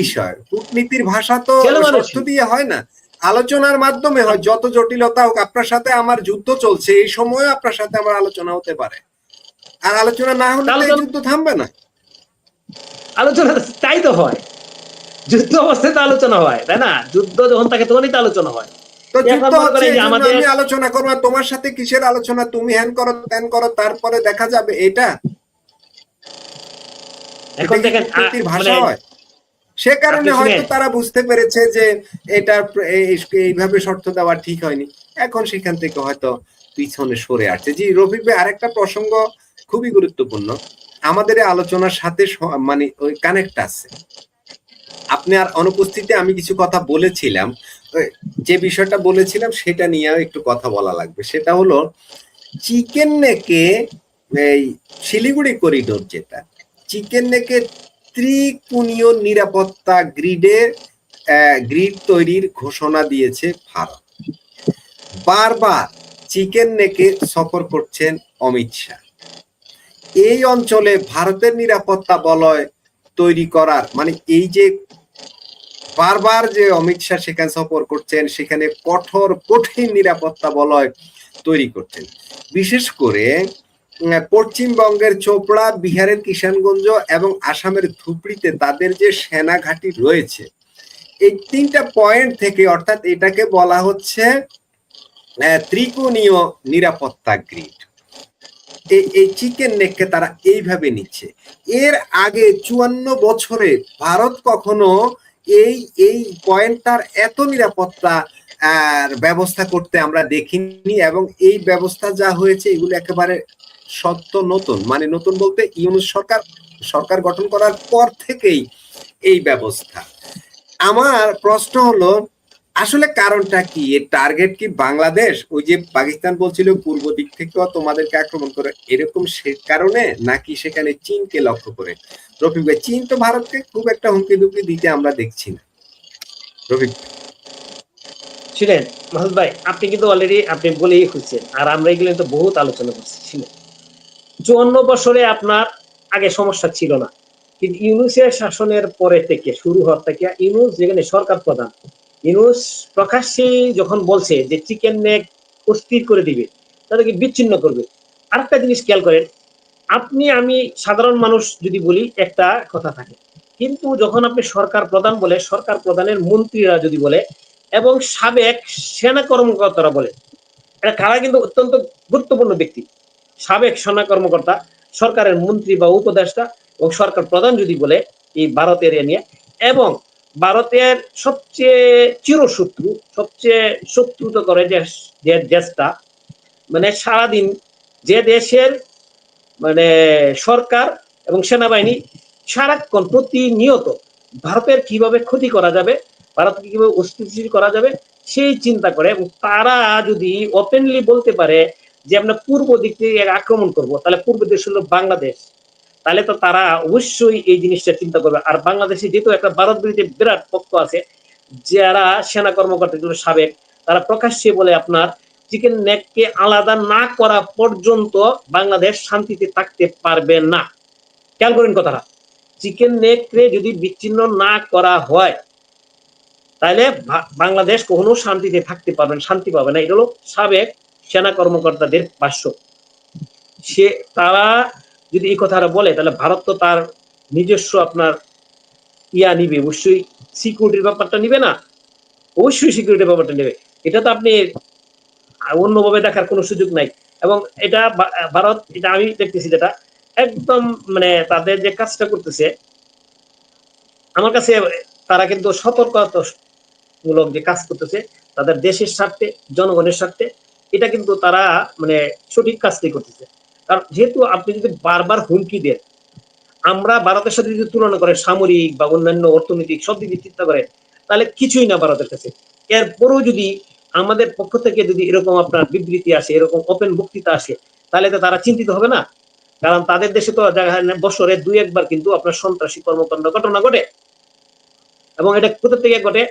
বিষয়। কূটনীতির ভাষা তো শর্ত দিয়ে হয় না, আলোচনার মাধ্যমে হয়। যত জটিলতা হোক, আপনার সাথে আমার যুদ্ধ চলছে, এই সময় আপনার সাথে আমার আলোচনা হতে পারে, আর আলোচনা না হলে তো এই যুদ্ধ থামবে না। আলোচনা তাই তো হয়, যুদ্ধ অবস্থায় তো আলোচনা হয়, তাই না? যুদ্ধ যখন থাকে তখনই তো আলোচনা হয়। তো যুদ্ধ হচ্ছে, আমি আলোচনা করবো, তোমার সাথে কিসের আলোচনা, তুমি হ্যান করো ত্যান করো, তারপরে দেখা যাবে। এটা এখন দেখেন ভাষা হয়, সে কারণে হয়তো তারা বুঝতে পেরেছে যে এটা এইভাবে শর্ত দেওয়া ঠিক হয়নি, এখন সেখান থেকে হয়তো পিছনে সরে আসছে। জি রফিক ভাই, আরেকটা প্রসঙ্গ খুবই গুরুত্বপূর্ণ, আমাদের আলোচনার সাথে মানে ওই কানেক্ট আছে। আপনি আর অনুপস্থিতিতে আমি কিছু কথা বলেছিলাম, যে বিষয়টা বলেছিলাম সেটা নিয়েও একটু কথা বলা লাগবে। সেটা হলো চিকেন নেকে, এই শিলিগুড়ি করিডোর, যেটা চিকেন নেকে ত্রিকোণীয় নিরাপত্তা গ্রিড তৈরির ঘোষণা দিয়েছে ভারত। বারবার চিকেন নেকে সফর করছেন অমিত শাহ। এই অঞ্চলে ভারতের নিরাপত্তা বলয় তৈরি করার, মানে এই যে বারবার যে অমিত শাহ সেখানে সফর করছেন, সেখানে কঠিন নিরাপত্তা বলয় তৈরি করছেন। বিশেষ করে পশ্চিমবঙ্গের চোপড়া, বিহারের কিষানগঞ্জ এবং আসামের ধুবড়িতে তাদের যে সেনা ঘাঁটি রয়েছে, এই 3টা পয়েন্ট থেকে, অর্থাৎ এটাকে বলা হচ্ছে ত্রিকোণীয় নিরাপত্তা গ্রিড। এই চিকেন নেককে তারা এইভাবে নিচ্ছে। এর আগে 54 বছরে ভারত কখনো এই পয়েন্টটার এত নিরাপত্তা ব্যবস্থা করতে আমরা দেখিনি, এবং এই ব্যবস্থা যা হয়েছে এগুলো একেবারে সত্য নতুন, মানে নতুন বলতে ইউনূস সরকার গঠন করার পর থেকেই এই ব্যবস্থা। আমার প্রশ্ন হলো, আসলে কারণটা কি? এর টার্গেট কি বাংলাদেশ? ওই যে পাকিস্তান বলছিল পূর্ব দিক থেকেও তোমাদেরকে আক্রমণ করে, এরকম সে কারণে, নাকি সেখানে চীনকে লক্ষ্য করে? রফিক ভাই, চীন তো ভারতকে খুব একটা হুমকি দুমকি দিতে আমরা দেখছি না। রফিক ছিলেন মাহমুদ ভাই, আপনি কিন্তু অলরেডি আপনি বলেই খুঁজছেন, আর আমরা এগুলো তো বহুত আলোচনা করছি। ছিল 54 বছরে আপনার আগে সমস্যা ছিল না, কিন্তু ইউনূসের শাসনের পরে থেকে, শুরু হওয়ার থেকে, ইউনূস যেখানে সরকার প্রধান, ইউনূস প্রকাশ্যে যখন বলছে যে চিকেন নেক অস্থির করে দিবে, তাদেরকে বিচ্ছিন্ন করবে। আরেকটা জিনিস খেয়াল করেন, আপনি আমি সাধারণ মানুষ যদি বলি একটা কথা থাকে, কিন্তু যখন আপনি সরকার প্রধান বলে, সরকার প্রধানের মন্ত্রীরা যদি বলে, এবং সাবেক সেনা কর্মকর্তারা বলে, এটা কারা কিন্তু অত্যন্ত গুরুত্বপূর্ণ ব্যক্তি, সাবেক সেনা কর্মকর্তা, সরকারের মন্ত্রী বা উপদেষ্টা এবং সরকার প্রধান যদি বলে এই ভারতের এ নিয়ে, এবং ভারতের সবচেয়ে চিরশত্রু, সবচেয়ে শত্রুত করে যে দেশটা, মানে সারাদিন যে দেশের মানে সরকার এবং সেনাবাহিনী সারাক্ষণ প্রতিনিয়ত ভারতের কিভাবে ক্ষতি করা যাবে, ভারতকে কিভাবে অস্থিতিশীল করা যাবে সেই চিন্তা করে, এবং তারা যদি ওপেনলি বলতে পারে যে আমরা পূর্ব দিক থেকে আক্রমণ করব, তাহলে পূর্ব দেশ হলো বাংলাদেশ, তাহলে তো তারা অবশ্যই এই জিনিসটা চিন্তা করবে। আর বাংলাদেশে যেহেতু একটা ভারত বিরোধী বিরাট পক্ষ আছে, যারা সেনা কর্মকর্তাগুলো সাবেক, তারা প্রকাশ্যে বলে আপনার চিকেন নেককে আলাদা না করা পর্যন্ত বাংলাদেশ শান্তিতে থাকতে পারবে না। খেয়াল করেন কথাটা, চিকেন নেককে যদি বিচ্ছিন্ন না করা হয় তাহলে বাংলাদেশ কখনো শান্তিতে থাকতে পারবে না, শান্তি পাবে না। এটা হলো সাবেক সেনা কর্মকর্তাদের ভাষ্য। তারা যদি এই কথাটা বলে তাহলে ভারত তো তার নিজস্ব আপনার নিবে, অবশ্যই সিকিউরিটির ব্যাপারটা নিবে না, অবশ্যই সিকিউরিটির ব্যাপারটা নেবে। এটা তো আপনি অন্যভাবে দেখার কোনো সুযোগ নাই। এবং এটা ভারত, এটা আমি দেখতেছি যেটা একদম মানে তাদের যে কাজটা করতেছে আমার কাছে, তারা কিন্তু সতর্কতামূলক যে কাজ করতেছে তাদের দেশের স্বার্থে, জনগণের স্বার্থে, এটা কিন্তু তারা মানে সঠিক কাজটাই করতেছে। কারণ যেহেতু আপনি যদি বারবার হুমকি দেন, আমরা ভারতের সাথে যদি তুলনা করেন সামরিক বা অন্যান্য অর্থনৈতিক সব দিকে চিন্তা করেন, তাহলে কিছুই না ভারতের কাছে। এরপরও যদি আমাদের পক্ষ থেকে যদি এরকম আপনার বিবৃতি আসে, এরকম ওপেন বক্তৃতা আসে, তাহলে তো তারা চিন্তিত হবে না। কারণ তাদের দেশে তো বছরে 2-1 বার কিন্তু আপনার সন্ত্রাসী কর্মকাণ্ড ঘটনা ঘটে, এবং এটা কোথা থেকে ঘটে?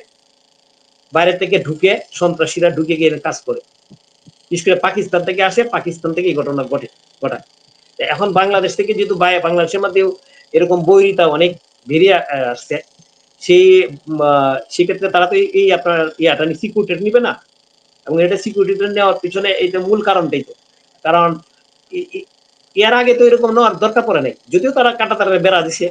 বাইরে থেকে ঢুকে সন্ত্রাসীরা ঢুকে গিয়ে কাজ করে, বিশেষ করে পাকিস্তান থেকে আসে, পাকিস্তান থেকে এই ঘটনা ঘটায়। এখন বাংলাদেশ থেকে যেহেতু বাংলাদেশের মধ্যেও এরকম বৈরিতা অনেক বেরিয়ে আসছে, সেক্ষেত্রে তারা তো এই আপনার সিকিউরিটি নিবে না, এবং এটা সিকিউরিটি নেওয়ার পিছনে এইটা মূল কারণটাই তো। কারণ এর আগে তো এরকম নেওয়ার দরকার পড়ে নাই, যদিও তারা কাঁটাতারের বেড়া দিছে,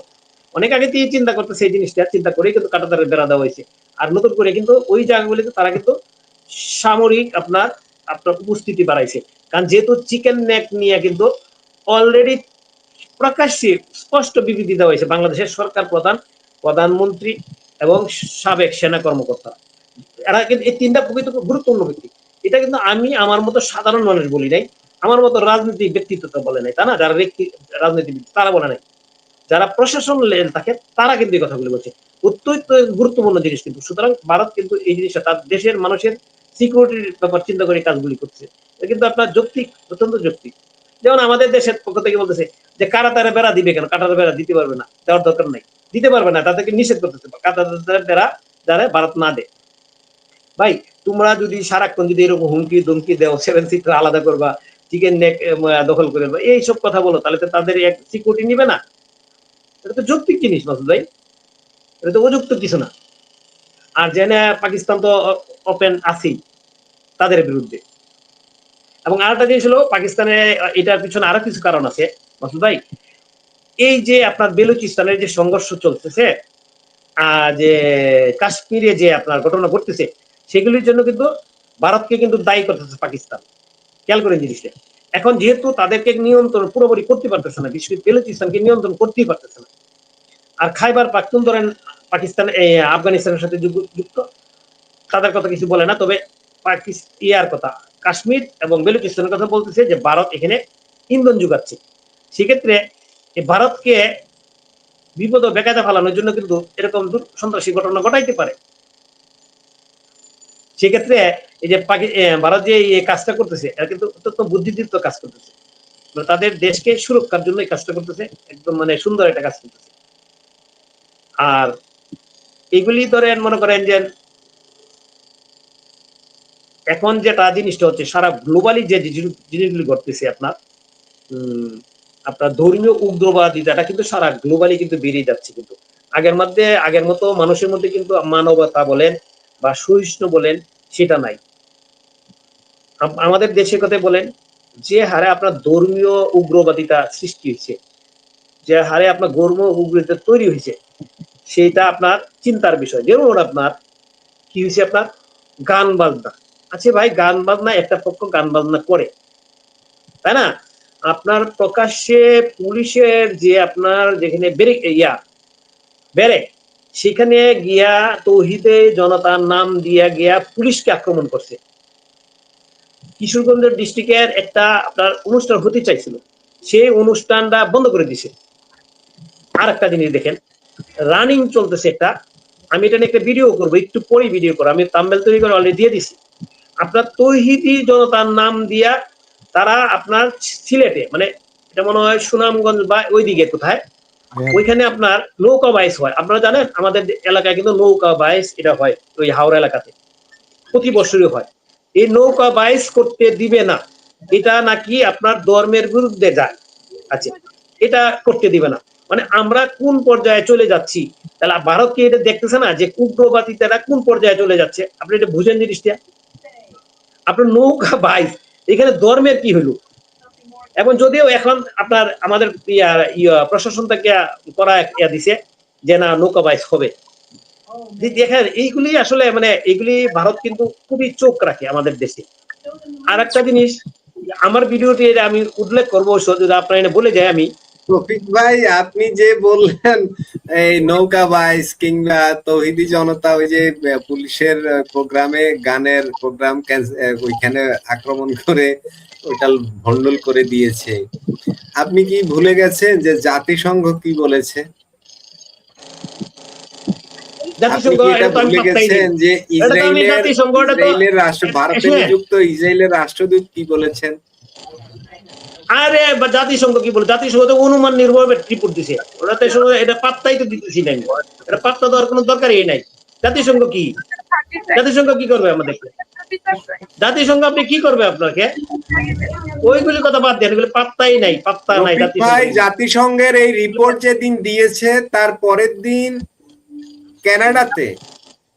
অনেক আগে থেকে চিন্তা করতেছে এই জিনিসটা, চিন্তা করেই কিন্তু কাঁটাতারের বেড়া দেওয়া হয়েছে। আর নতুন করে কিন্তু ওই জায়গাগুলিতে তারা কিন্তু সামরিক আপনার আপনার উপস্থিতি বাড়াইছে। কারণ যেহেতু চিকেন নেক নিয়ে কিন্তু অলরেডি প্রকাশ্যে স্পষ্ট বিবৃতি দেওয়া হয়েছে বাংলাদেশের সরকার প্রধান, প্রধানমন্ত্রী এবং সাবেক সেনা কর্মকর্তা। এরা কিন্তু এই তিনটা প্রকৃত গুরুত্বপূর্ণ ব্যক্তি। এটা কিন্তু আমি আমার মতো সাধারণ মানুষ বলি নাই, আমার মতো রাজনৈতিক ব্যক্তিত্ব তো বলে নাই, তা না, যারা রাজনীতিবিদ তারা বলে নাই, যারা প্রশাসন লেন থাকে তারা কিন্তু এই কথাগুলো বলছে। অত্যন্ত গুরুত্বপূর্ণ জিনিস কিন্তু। সুতরাং ভারত কিন্তু এই জিনিসটা তার দেশের মানুষের সিকিউরিটির ব্যাপার চিন্তা করে কাজগুলি করছে। এটা কিন্তু আপনার যৌক্তিক, অত্যন্ত যৌক্তিক। যেমন আমাদের দেশের পক্ষ থেকে বলতেছে যে কাঁটাতারের বেড়া দিবে কেন? কাঁটাতারের বেড়া দিতে পারবে না, দেওয়ার দরকার নাই, দিতে পারবে না, তাদেরকে নিষেধ করতেছে কাঁটাতারের বেড়া যারা ভারত না দেয়। ভাই তোমরা যদি সারাক্ষণ যদি এরকম হুমকি ধমকি দেও, 7 সিটার আলাদা করবা, চিকেন নেক দখল করে দেবা, এইসব কথা বলো, তাহলে তো তাদের এক সিকিউরিটি নিবে না। এটা তো যৌক্তিক জিনিস মাসুদ ভাই, এটা তো অযৌক্তিক কিছু না। আর জেনে পাকিস্তান তো ওপেন আছেই তাদের বিরুদ্ধে। এবং আরেকটা জিনিস হলো পাকিস্তানে, এটার পিছনে আরো কিছু কারণ আছে মাসুদ ভাই। এই যে আপনার বেলুচিস্তানের যে সংঘর্ষ চলতেছে, যে কাশ্মীরে যে আপনার ঘটনা ঘটতেছে, সেগুলির জন্য কিন্তু ভারতকে কিন্তু দায়ী করতেছে পাকিস্তান। খেয়াল করেন জিনিসটা। এখন যেহেতু তাদেরকে নিয়ন্ত্রণ পুরোপুরি করতে পারতেছে না, বিশেষ করে বেলুচিস্তানকে নিয়ন্ত্রণ করতেই পারতেছে না। আর খাইবার পাখতুনখোয়া পাকিস্তান আফগানিস্তানের সাথে যুক্ত, তাদের কথা কিছু বলে না। তবে ইয়ার কথা, কাশ্মীর এবং বেলুচিস্তানের কথা বলতেছে যে ভারত এখানে ইন্ধন যোগাচ্ছে। সেক্ষেত্রে ভারতকে বিপদ ও বেকায়দা ফেলানোর জন্য কিন্তু এরকম সন্ত্রাসী ঘটনা ঘটাইতে পারে। সেক্ষেত্রে এই যে ভারত যে এই কাজটা করতেছে, এটা কিন্তু অত্যন্ত বুদ্ধিদীপ্ত কাজ করতেছে, তাদের দেশকে সুরক্ষার জন্য এই কাজটা করতেছে, একদম মানে সুন্দর একটা কাজ করতেছে। আর এগুলি ধরেন মনে করেন যে এখন যেটা জিনিসটা হচ্ছে সারা গ্লোবালি যে জিনিসগুলি ঘটতেছে আপনার আপনার ধর্মীয় উগ্রবাদিতাটা কিন্তু সারা গ্লোবালি কিন্তু বেরিয়ে যাচ্ছে। কিন্তু আগের মতো মানুষের মধ্যে কিন্তু মানবতা বলেন বা সহিষ্ণু বলেন সেটা নাই। আমাদের দেশের কথা বলেন, যে হারে আপনার ধর্মীয় উগ্রবাদিতা সৃষ্টি হয়েছে, যে হারে আপনার ধর্মীয় উগ্রবাদিতা তৈরি হয়েছে, সেটা আপনার চিন্তার বিষয়। যেমন আপনার কি হয়েছে, আপনার গান বাজনা আছে ভাই, গান বাজনা একটা পক্ষ গান বাজনা করে, তাই না? আপনার প্রকাশ্যে পুলিশের যে আপনার যেখানে ব্যারেক সেখানে গিয়া তৌহিদে জনতার নাম দিয়া গিয়া পুলিশকে আক্রমণ করছে। কিশোরগঞ্জ ডিস্ট্রিক্টের একটা আপনার অনুষ্ঠান হতে চাইছিল, সেই অনুষ্ঠানটা বন্ধ করে দিছে। আর একটা জিনিস দেখেন, রানিং চলতেছে একটা, আমি এটা নিয়ে একটা ভিডিও করবো, একটু পরে ভিডিও করবো, আমি থাম্বনেল তৈরি করে অলরেডি দিয়ে দিছি। আপনার তৌহিদি জনতার নাম দিয়া তারা আপনার সিলেটে, মানে এটা মনে হয় সুনামগঞ্জ বা ওইদিকে কোথায়, ওইখানে আপনার নৌকা বাইস হয়। আপনারা জানেন আমাদের এলাকায় কিন্তু নৌকা বাইস এটা হয় ওই হাওড়া এলাকাতে, প্রতি বছরই হয়। এই নৌকা বাইস করতে দিবে না, এটা নাকি আপনার ধর্মের বিরুদ্ধে যায়। আচ্ছা, এটা করতে দিবে না, মানে আমরা কোন পর্যায়ে চলে যাচ্ছি? তাহলে ভারত কি এটা দেখতেছে না যে উগ্রবাদী তারা কোন পর্যায়ে চলে যাচ্ছে? আপনি এটা বুঝেন জিনিসটা? আপনার নৌকা বাইস, এখানে ধর্মের কি হলো? এখন যদিও এখন আপনার আমাদের প্রশাসন থেকে করা দিছে যে না নৌকা বাইস হবে। দেখেন এইগুলি আসলে মানে এগুলি ভারত কিন্তু খুবই চোখ রাখে আমাদের দেশে। আর একটা জিনিস আমার ভিডিওটি আমি উল্লেখ করবো, যদি আপনার বলে যাই আমি, রফিক ভাই আপনি যে বললেন এই নৌকা বাইস কিংবা তৌহিদি জনতা ওই যে পুলিশের প্রোগ্রামে গানের প্রোগ্রাম ওইখানে আক্রমণ করে ওইটা ভন্ডল করে দিয়েছে, আপনি কি ভুলে গেছেন যে জাতিসংঘ কি বলেছে? আপনি কি এটা ভুলে গেছেন যে ইসরায়েলের রাষ্ট্র ভারতে নিযুক্ত ইসরায়েলের রাষ্ট্রদূত কি বলেছেন? আরে জাতিসংঘ কি বলে? জাতিসংঘ তো অনুমান নির্ভর রিপোর্ট দিছে, ওরা তো এটা পাত্তাই তো দিতেছি নাই, এটা পাত্তা দেওয়ার কোনো দরকারই নাই। জাতিসংঘ কি, জাতিসংঘ কি করবে আমাদেরকে? জাতিসংঘ আপনি কি করবে আপনাকে? ওইগুলি কথা বাদ দেন, এগুলি পাত্তাই নাই, পাত্তা নাই। জাতিসংঘের এই রিপোর্ট যেদিন দিয়েছে তার পরের দিন কানাডাতে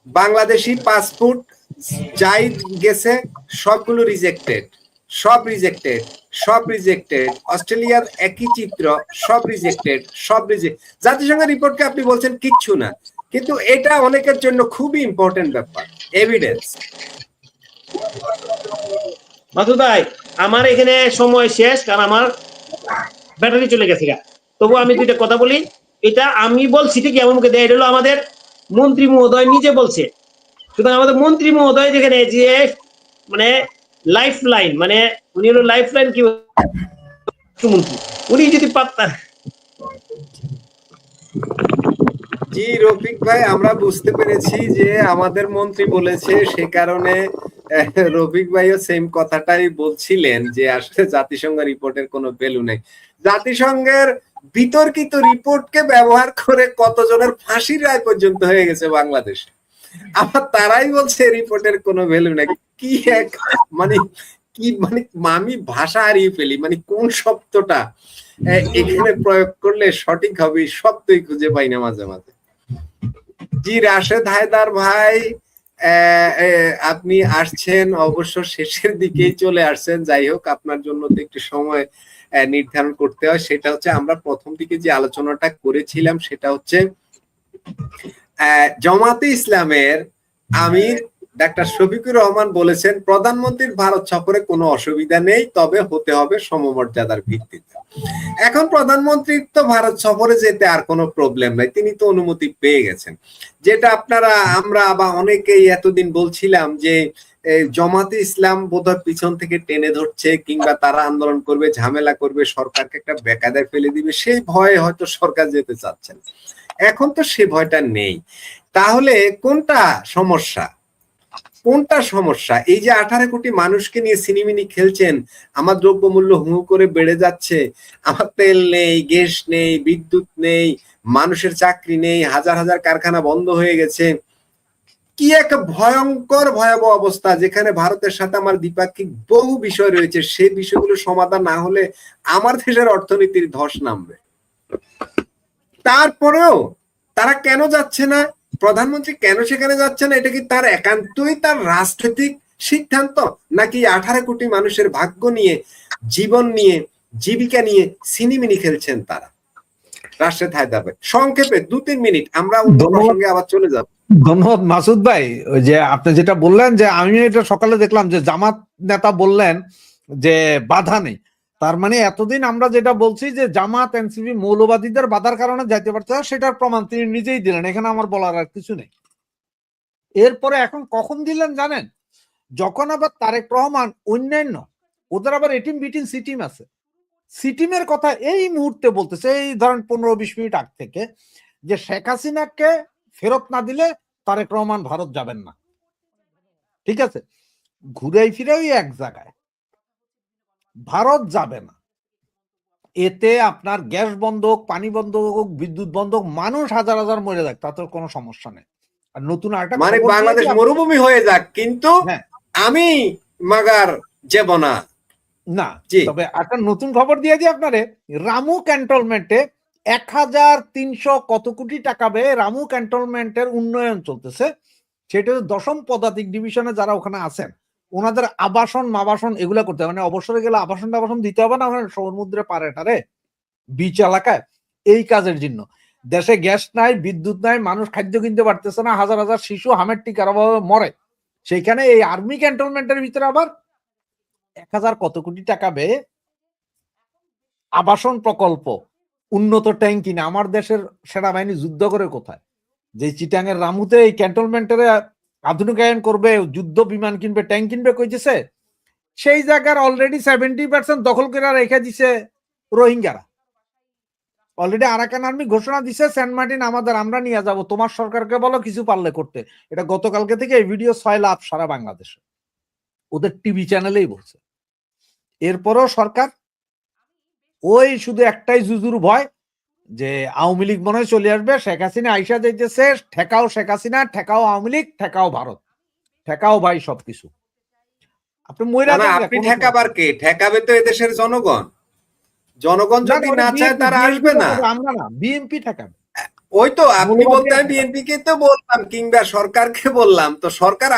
বাংলাদেশি পাসপোর্ট যাই গেছে সবগুলো রিজেক্টেড, সব রিজেক্টেড, সব রিজেক্টেড। অস্ট্রেলিয়ার একই চিত্র, সব রিজেক্টেড, সব রিজেক্ট। জাতিসংঘের রিপোর্টকে আপনি বলছেন কিচ্ছু না, কিন্তু এটা অনেকের জন্য খুবই ইম্পর্টেন্ট ব্যাপার, এভিডেন্স। মাসুদ ভাই আমার এখানে সময় শেষ, কারণ আমার ব্যাটারি চলে গেছে। তবু আমি দুইটা কথা বলি, এটা আমি বলছি ঠিকই, আমার মুখে দেয়, এটা হলো আমাদের মন্ত্রী মহোদয় নিজে বলছে। সুতরাং আমাদের মন্ত্রী মহোদয় যেখানে যে মানে লাইফ লাইন, মানে উনি হলো লাইফ লাইন কি মুখ্যমন্ত্রী, উনি যদি পাত্তা। জি রফিক ভাই আমরা বুঝতে পেরেছি যে আমাদের মন্ত্রী বলেছে, সে কারণে রফিক ভাইও সেম কথাটাই বলছিলেন যে আসলে জাতিসংঘ রিপোর্টের কোনো ভ্যালু নেই। জাতিসংঘের বিতর্কিত রিপোর্টকে ব্যবহার করে কতজনের ফাঁসির রায় পর্যন্ত হয়ে গেছে বাংলাদেশে, আবার তারাই বলছে রিপোর্টের কোনো ভ্যালু নেই। কি এক মানে কি মানে আমি ভাষা হারিয়ে ফেলি, মানে কোন শব্দটা এখানে প্রয়োগ করলে সঠিক হবে শব্দই খুঁজে পাই না মাঝে মাঝে। জি রাশেদ হায়দার ভাই আপনি আসছেন অবশ্য শেষের দিকেই চলে আসছেন, যাই হোক আপনার জন্য তো একটু সময় নির্ধারণ করতে হয়। সেটা হচ্ছে আমরা প্রথম দিকে যে আলোচনাটা করেছিলাম সেটা হচ্ছে জামাতে ইসলামের আমির ডাক্তার শফিকুর রহমান বলেছেন প্রধানমন্ত্রীর ভারত সফরে কোনো অসুবিধা নেই, তবে হতে হবে সমমর্যাদার ভিত্তিতে। এখন প্রধানমন্ত্রীর তো ভারত সফরে যেতে আর কোনো প্রবলেম নাই, তিনি তো অনুমতি পেয়ে গেছেন। যেটা আমরা বা অনেকেই এতদিন বলছিলাম যে জামাতে ইসলাম বোধহয় পিছন থেকে টেনে ধরছে কিংবা তারা আন্দোলন করবে, ঝামেলা করবে, সরকারকে একটা বেকায়দায় ফেলে দিবে, সেই ভয়ে হয়তো সরকার যেতে চাচ্ছেন। এখন তো সে ভয়টা নেই। তাহলে কোনটা সমস্যা? কোনটা সমস্যা? এই যে 18 কোটি মানুষকে নিয়ে সিনেমিনি খেলছেন, আমার দ্রব্যমূল্য হু করে বেড়ে যাচ্ছে, আমার তেল নেই, গ্যাস নেই, বিদ্যুৎ নেই, মানুষের চাকরি নেই, হাজার হাজার কারখানা বন্ধ হয়ে গেছে, কি এক ভয়ঙ্কর ভয়াবহ অবস্থা, যেখানে ভারতের সাথে আমার দ্বিপাক্ষিক বহু বিষয় রয়েছে, সেই বিষয়গুলো সমাধান না হলে আমার দেশের অর্থনীতির ধস নামবে। তারপরেও তারা কেন যাচ্ছে না? প্রধানমন্ত্রী কেন সেখানে যাচ্ছে না? এটা কি তার একান্তই তার রাজনৈতিক সিদ্ধান্ত, নাকি 18 কোটি মানুষের ভাগ্য নিয়ে, জীবন নিয়ে, জীবিকা নিয়ে সিনেমিনি খেলছেন তারা? রাশেদ হায়দার ভাই সংক্ষেপে 2-3 মিনিট, আমরা অন্য প্রসঙ্গে আবার চলে যাব। ধন্যবাদ মাসুদ ভাই। ওই যে আপনি যেটা বললেন যে আমি এটা সকালে দেখলাম যে জামাত নেতা বললেন যে বাধা নেই, তার মানে এতদিন আমরা যেটা বলছি যে জামাত এনসিপি মৌলবাদীদের বাধার কারণে যাইতে পারছে না, সেটার প্রমাণ তিনি নিজেই দিলেন, এখানে আমার বলার আর কিছু নেই। এরপরে এখন কখন দিলেন জানেন? যখন আবার তারেক রহমান অন্যান্য ওদের আবার এটিম বিটিম সিটিম আছে, সিটিমের কথা এই মুহূর্তে বলতেছে, এই ধরেন 15-20 মিনিট আগ থেকে, যে শেখ হাসিনাকে ফেরত না দিলে তারেক রহমান ভারত যাবেন না। ঠিক আছে, ঘুরে ফিরে ওই এক জায়গায়, ভারত যাবে না। এতে আপনার গ্যাস বন্ধ হোক, পানি বন্ধ হোক, বিদ্যুৎ বন্ধ হোক, মানুষ হাজার হাজার মরে যাক, তাতে কোনো সমস্যা নেই। আর নতুন আরেকটা মানে খবর বাংলাদেশ দিয়েছি মরুভূমি হয়ে যাক, কিন্তু হ্যাঁ আমি মাগার যাব না। না, জি। তবে একটা নতুন খবর দিয়ে দিই আপনারে, রামু ক্যান্টনমেন্টে 1300 কত কোটি টাকা ব্যয়ে রামু ক্যান্টনমেন্টের উন্নয়ন চলতেছে। সেটা 10ম পদাতিক ডিভিশনে যারা ওখানে আছেন ওনাদের আবাসন মাবাসন এগুলা করতে হবে, মানে অবসরে গেলে আবাসন টাবাসন দিতে হবে না, ওখানে সমুদ্রে পারে টারে বিচ এলাকায়, এই কাজের জন্য। দেশে গ্যাস নাই, বিদ্যুৎ নাই, মানুষ খাদ্য কিনতে পারতেছে না, হাজার হাজার শিশু হামের টিকার অভাবে মরে। সেইখানে এই আর্মি ক্যান্টনমেন্টের ভিতরে আবার 1000 কত কোটি টাকা ব্যয়ে আবাসন প্রকল্প, উন্নত ট্যাঙ্ক কিনে। আমার দেশের সেনাবাহিনী যুদ্ধ করে কোথায়? যে চিটাং এর রামুতে এই ক্যান্টনমেন্টের আধুনিকায়ন করবে, যুদ্ধ বিমান কিনবে, ট্যাঙ্ক কিনবে কইতেছে, সেই জায়গার অলরেডি 70% দখল করে রেখে দিছে রোহিঙ্গারা। অলরেডি আরাকান আর্মি ঘোষণা দিছে সেন্ট মার্টিন আমাদের, আমরা নিয়ে যাব, তোমার সরকারকে বলো কিছু পারলে করতে। এটা গতকালকে থেকে এই ভিডিও 6 লাখ সারা বাংলাদেশে, ওদের টিভি চ্যানেলেই বলছে। এরপরও সরকার ওই শুধু একটাই জুজুর ভয় যে আওয়ামী লীগ মনে হয় চলে আসবে, শেখ হাসিনা আইসা যাইতেছে, ঠেকাও শেখ হাসিনা, ঠেকাও আওয়ামী লীগ, ঠেকাও ভারত, ঠেকাও ভাই সবকিছু। আপনি মইরা না, যান, আপনি ঠেকাবার কে? ঠেকাবে তো এদেশের জনগণ। জনগণ যদি না চায় তারা আসবে না। আমরা না, বিএনপি ঠেকাবে। ওই তো আপনি বলতে, আমি বিএনপি কে তো বললাম, কিংবা সরকারকে বললাম, তো সরকার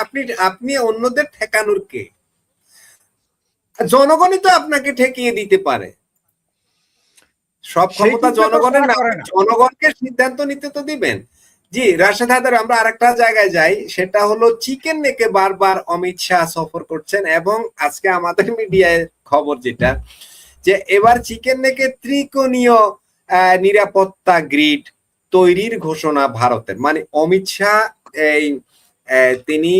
আপনি অন্যদের ঠেকানোর কে? জনগণই তো আপনাকে ঠেকিয়ে দিতে পারে। সব ক্ষমতা জনগণের না, জনগণকে সিদ্ধান্ত নিতে তো দিবেন। জি রাশেদ হায়দার, আমরা আরেকটা জায়গায় যাই, সেটা হলো চিকেন নেকে বারবার অমিত শাহ সফর করছেন, এবং আজকে আমাদের মিডিয়ায় খবর যেটা, যে এবার চিকেন নেকে ত্রিকোণীয় নিরাপত্তা গ্রিড তৈরির ঘোষণা ভারতের। মানে অমিত শাহ তিনি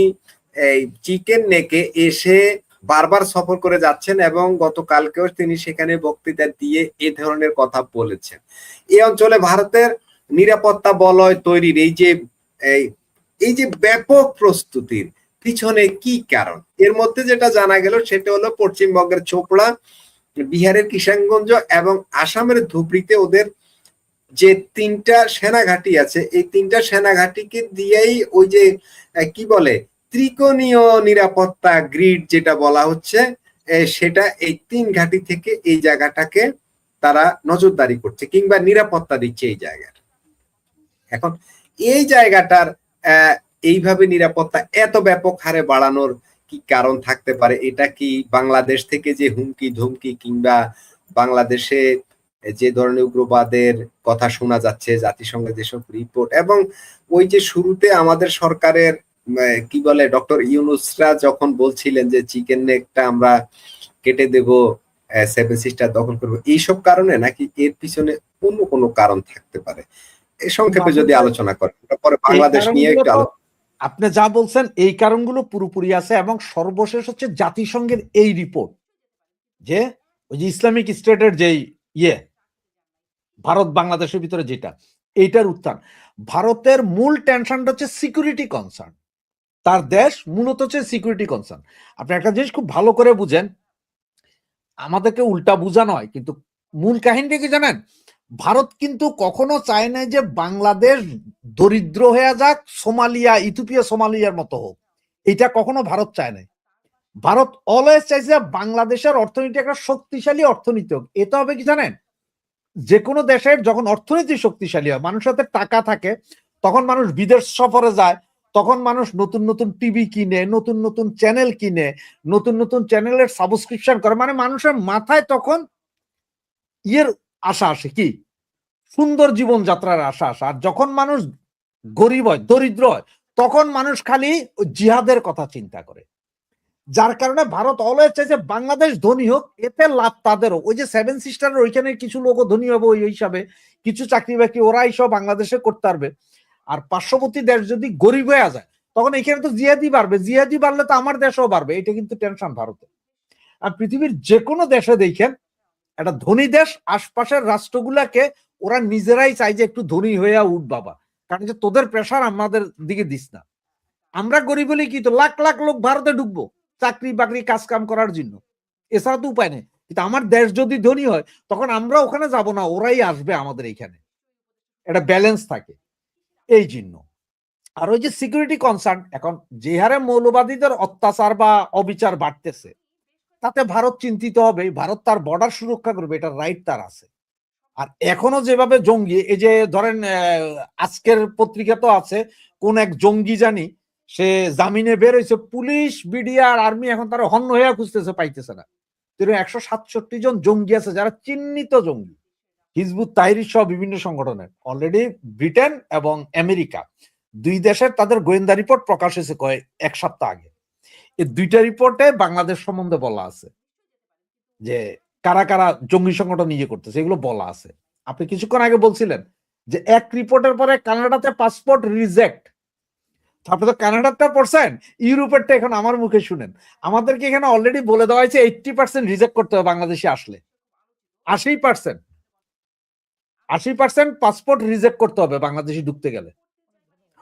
এই চিকেন নেকে এসে বারবার সফর করে যাচ্ছেন, এবং গতকালকেও তিনি সেখানে বক্তৃতা দিয়ে এ ধরনের কথা বলেছেন। এই অঞ্চলে ভারতের নিরাপত্তা বলয় তৈরির এই যে ব্যাপক প্রস্তুতির পিছনে কি কারণ? এর মধ্যে যেটা জানা গেল সেটা হলো পশ্চিমবঙ্গের চোপড়া, বিহারের কিষানগঞ্জ এবং আসামের ধুবড়িতে ওদের যে 3টা সেনাঘাঁটি আছে, এই 3টা সেনাঘাঁটিকে দিয়েই ওই যে কি বলে ত্রিকোণীয় নিরাপত্তা গ্রিড যেটা বলা হচ্ছে, সেটা এই 3 ঘাঁটি থেকে এই জায়গাটাকে তারা নজরদারি করছে কিংবা নিরাপত্তা দিচ্ছে এই জায়গার। এখন এই জায়গাটার এইভাবে নিরাপত্তা এত ব্যাপক হারে বাড়ানোর কি কারণ থাকতে পারে? এটা কি বাংলাদেশ থেকে যে হুমকি ধুমকি কিংবা বাংলাদেশে যে ধরনের উগ্রবাদের কথা শোনা যাচ্ছে, জাতিসংঘের যেসব রিপোর্ট, এবং ওই যে শুরুতে আমাদের সরকারের কি বলে ডক্টর ইউনুসরা যখন বলছিলেন যে চিকেন নেকটা আমরা কেটে দেব, 7 সিস্টার দখল করবো, এইসব কারণে নাকি এর পিছনে অন্য কোনো কারণ থাকতে পারে? এই সংক্ষেপে যদি আলোচনা করেন, পরে বাংলাদেশ নিয়ে একটু আলোচনা। আপনি যা বলছেন এই কারণগুলো পুরোপুরি আছে, এবং সর্বশেষ হচ্ছে জাতিসংঘের এই রিপোর্ট, যে ওই যে ইসলামিক স্টেটের যেই ভারত বাংলাদেশের ভিতরে যেটা, এইটার উত্থান। ভারতের মূল টেনশনটা হচ্ছে সিকিউরিটি কনসার্ন, তার দেশ মূলত হচ্ছে সিকিউরিটি কনসার্ন। আপনি একটা জিনিস খুব ভালো করে বুঝেন, আমাদেরকে উল্টা বুঝানো হয়, কিন্তু মূল কাহিনীটা কি জানেন? ভারত কিন্তু কখনো চায় না যে বাংলাদেশ দরিদ্র হয়ে যাক, সোমালিয়া, ইথিওপিয়া সোমালিয়ার মতো হোক, এটা কখনো ভারত চায় না। ভারত অলওয়েজ চাইছে বাংলাদেশের অর্থনীতি একটা শক্তিশালী অর্থনীতি হোক। এটা হবে কি জানেন, যে কোনো দেশের যখন অর্থনীতি শক্তিশালী হয়, মানুষের হাতে টাকা থাকে, তখন মানুষ বিদেশ সফরে যায়, তখন মানুষ নতুন নতুন টিভি কিনে, নতুন নতুন চ্যানেল কিনে, নতুন নতুন চ্যানেলের সাবস্ক্রিপশন করে, মানে মানুষের মাথায় তখন আশা আসে, কি সুন্দর জীবনযাত্রার আশা আসে। আর যখন মানুষ গরিব হয়, দরিদ্র হয়, তখন মানুষ খালি জিহাদের কথা চিন্তা করে। যার কারণে ভারত অলওয়েজ চাই যে বাংলাদেশ ধনী হোক, এতে লাভ তাদেরও। ওই যে সেভেন সিস্টারের ওইখানে কিছু লোকও ধনী হবে ওই হিসাবে, কিছু চাকরি বাকরি ওরা এইসব বাংলাদেশে করতে পারবে। আর পার্শ্ববর্তী দেশ যদি গরিব হয়ে যায় তখন এখানে তো জিহাদি বাড়বে, জিহাদি বাড়লে তো আমার দেশও বাড়বে, এটা কিন্তু টেনশন ভারতে। আর পৃথিবীর যে কোনো দেশে দেখেন একটা ধনী দেশ আশপাশের রাষ্ট্রগুলাকে ওরা নিজেরাই চাই যে একটু ধনী হয়ে উঠ বাবা, কারণ যে তোদের প্রেশার আমাদের দিকে দিস না। আমরা গরিব হলে কি তো লাখ লাখ লোক ভারতে ঢুকবো চাকরি বাকরি কাজ কাম করার জন্য, এছাড়া তো উপায় নেই। কিন্তু আমার দেশ যদি ধনী হয় তখন আমরা ওখানে যাব না, ওরাই আসবে আমাদের এইখানে, একটা ব্যালেন্স থাকে এই জন্য। আর ওই যে সিকিউরিটি কনসার্ন, এখন যে হারে মৌলবাদীদের অত্যাচার বা অবিচার বাড়তেছে তাতে ভারত চিন্তিত হবে। ভারত তার বর্ডার সুরক্ষা করবে, এটা রাইট তার আছে। আর এখনো যেভাবে জঙ্গি, এই যে ধরেন আজকের পত্রিকা তো আছে কোন এক জঙ্গি জানি সে জামিনে বের হয়েছে, পুলিশ বিডিআর আর্মি এখন তারা হন্য হয়ে খুঁজতেছে, পাইতেছে না। 167 জন জঙ্গি আছে যারা চিহ্নিত জঙ্গি, হিজবুত তাহরির সহ বিভিন্ন সংগঠনের। অলরেডি ব্রিটেন এবং আমেরিকা দুই দেশের তাদের গোয়েন্দা রিপোর্ট প্রকাশ হয়েছে এক সপ্তাহ আগে। এই দুইটা রিপোর্টে বাংলাদেশ সম্বন্ধে বলা আছে যে কারা কারা জঙ্গি সংগঠন নিজে করতেছে, এগুলো বলা আছে। আপনি কিছুক্ষণ আগে বলছিলেন যে এক রিপোর্টের পরে কানাডাতে পাসপোর্ট রিজেক্ট, আপনি তো কানাডারটা পড়ছেন, ইউরোপেরটা এখন আমার মুখে শুনেন। আমাদেরকে এখানে অলরেডি বলে দেওয়া হয়েছে 80% রিজেক্ট করতে হবে বাংলাদেশে আসলে, 80% পাসপোর্ট রিজেক্ট করতে হবে বাংলাদেশে ঢুকতে গেলে।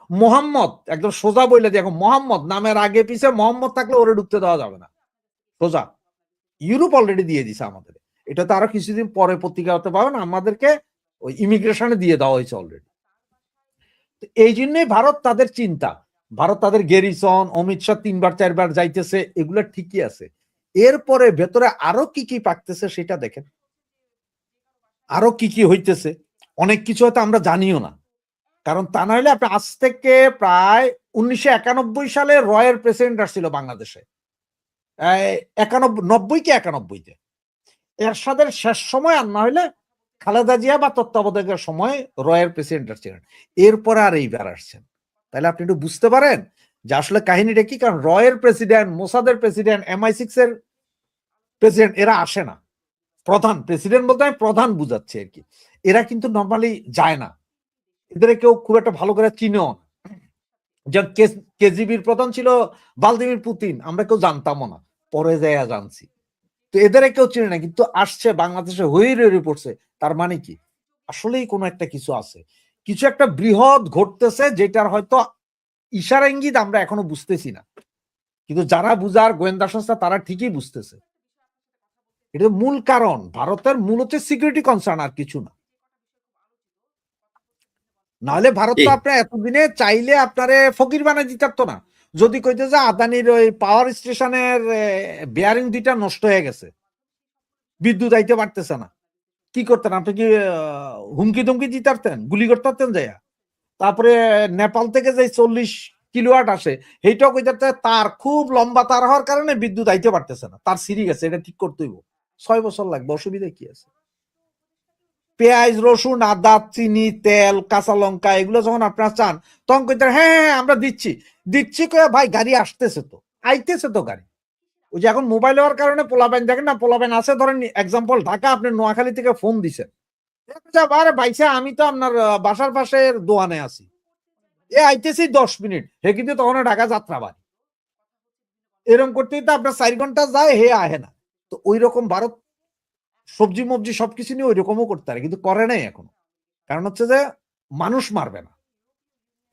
মোহাম্মদ একদম সোজা বইলে দেখো, মোহাম্মদ নামের আগে পিছে মোহাম্মদ থাকলে ওরে ঢুকতে দেওয়া যাবে না, সোজা। ইউরোপ অলরেডি দিয়ে দিছে আমাদের, এটা তো আরো কিছুদিন পরে পত্রিকা হতে পারবেন, আমাদেরকে ওই ইমিগ্রেশনে দিয়ে দেওয়া হয়েছে অলরেডি। এই জন্যই ভারত তাদের চিন্তা, ভারত তাদের গেরিসন, অমিত শাহ 3বার 4বার যাইতেছে, এগুলো ঠিকই আছে। এরপরে ভেতরে আরো কি কি পাকতেছে সেটা দেখেন, আরো কি কি হইতেছে, অনেক কিছু হয়তো আমরা জানিও না। কারণ তা না হলে আপনি আজ থেকে প্রায় 1991 সালে রয়ের প্রেসিডেন্ট আসছিল বাংলাদেশে, 90-91-তে এরশাদের শেষ সময়, আর না হলে খালেদা জিয়া বা তত্ত্বাবধায়কের সময় রয়ের প্রেসিডেন্ট ছিলেন, এরপরে আর এইবার আসছেন। তাহলে আপনি একটু বুঝতে পারেন যে আসলে কাহিনীটা কি। কারণ রয়ের প্রেসিডেন্ট, মোসাদের প্রেসিডেন্ট, MI6 এর প্রেসিডেন্ট এরা আসে না। প্রধান প্রেসিডেন্ট বলতে আমি প্রধান বুঝাচ্ছি আর কি, এরা কিন্তু নর্মালি যায় না, এদের কেউ খুব একটা ভালো করে চিনেও না। যেমন কেজিবির প্রধান ছিল ভ্লাদিমির পুতিন, আমরা কেউ জানতামও না, পরে যাইয়া জানছি। তো এদের কেউ চিনে না, কিন্তু আসছে বাংলাদেশে হয়ে পড়ছে। তার মানে কি আসলেই কোনো একটা কিছু আছে, কিছু একটা বৃহৎ ঘটতেছে, যেটার হয়তো ইশারা ইঙ্গিত আমরা এখনো বুঝতেছি না, কিন্তু যারা বুঝার গোয়েন্দা সংস্থা তারা ঠিকই বুঝতেছে। এটা মূল কারণ, ভারতের মূল হচ্ছে সিকিউরিটি কনসার্ন, আর কিছু না। নাহলে ভারত তো আপনার এতদিনে চাইলে আপনারে ফকির বানাই দিতে পারতো না। যদি কইতে যে আদানির ওই পাওয়ার স্টেশনের বেয়ারিং 2টা নষ্ট হয়ে গেছে, বিদ্যুৎ আইতে পারতেছে না, কি করতেন আপনি? কি হুমকি ধুমকি দিতে পারতেন, গুলি করতে পারতেন যাইয়া? তারপরে নেপাল থেকে যে 40 কিলোওয়াট আসে, সেইটাও কইতে তার খুব লম্বা তার হওয়ার কারণে বিদ্যুৎ আইতে পারতেছে না, তার সিঁড়ি গেছে, এটা ঠিক করতে হইব, 6 বছর লাগবে, অসুবিধা কি আছে? পেঁয়াজ, রসুন, আদা, চিনি, তেল, কাঁচা লঙ্কা এগুলো যখন আপনারা চান তখন কইতে হ্যাঁ হ্যাঁ আমরা দিচ্ছি দিচ্ছি কয়ে ভাই গাড়ি আসতেছে তো, আইতেছে তো গাড়ি। ওই যে এখন মোবাইল হওয়ার কারণে পোলাপাইন দেখেন না, পোলাপাইন আছে ধরেন এক্সাম্পল ঢাকা, আপনি নোয়াখালী থেকে ফোন দিছেন, আরে ভাইসা আমি তো আপনার বাসার পাশের দোকানে আছি, এ আইতেছি 10 মিনিট, হে কিন্তু তখন ঢাকা যাত্রা বাড়ি, এরকম করতেই তো আপনার 4 ঘন্টা যায়, হে আহে না। তো ওই রকম ভারত সবজি মবজি সবকিছু নিয়ে ওই রকমও করতে পারে, কিন্তু করে নাই এখনো। কারণ হচ্ছে যে মানুষ মারবে না,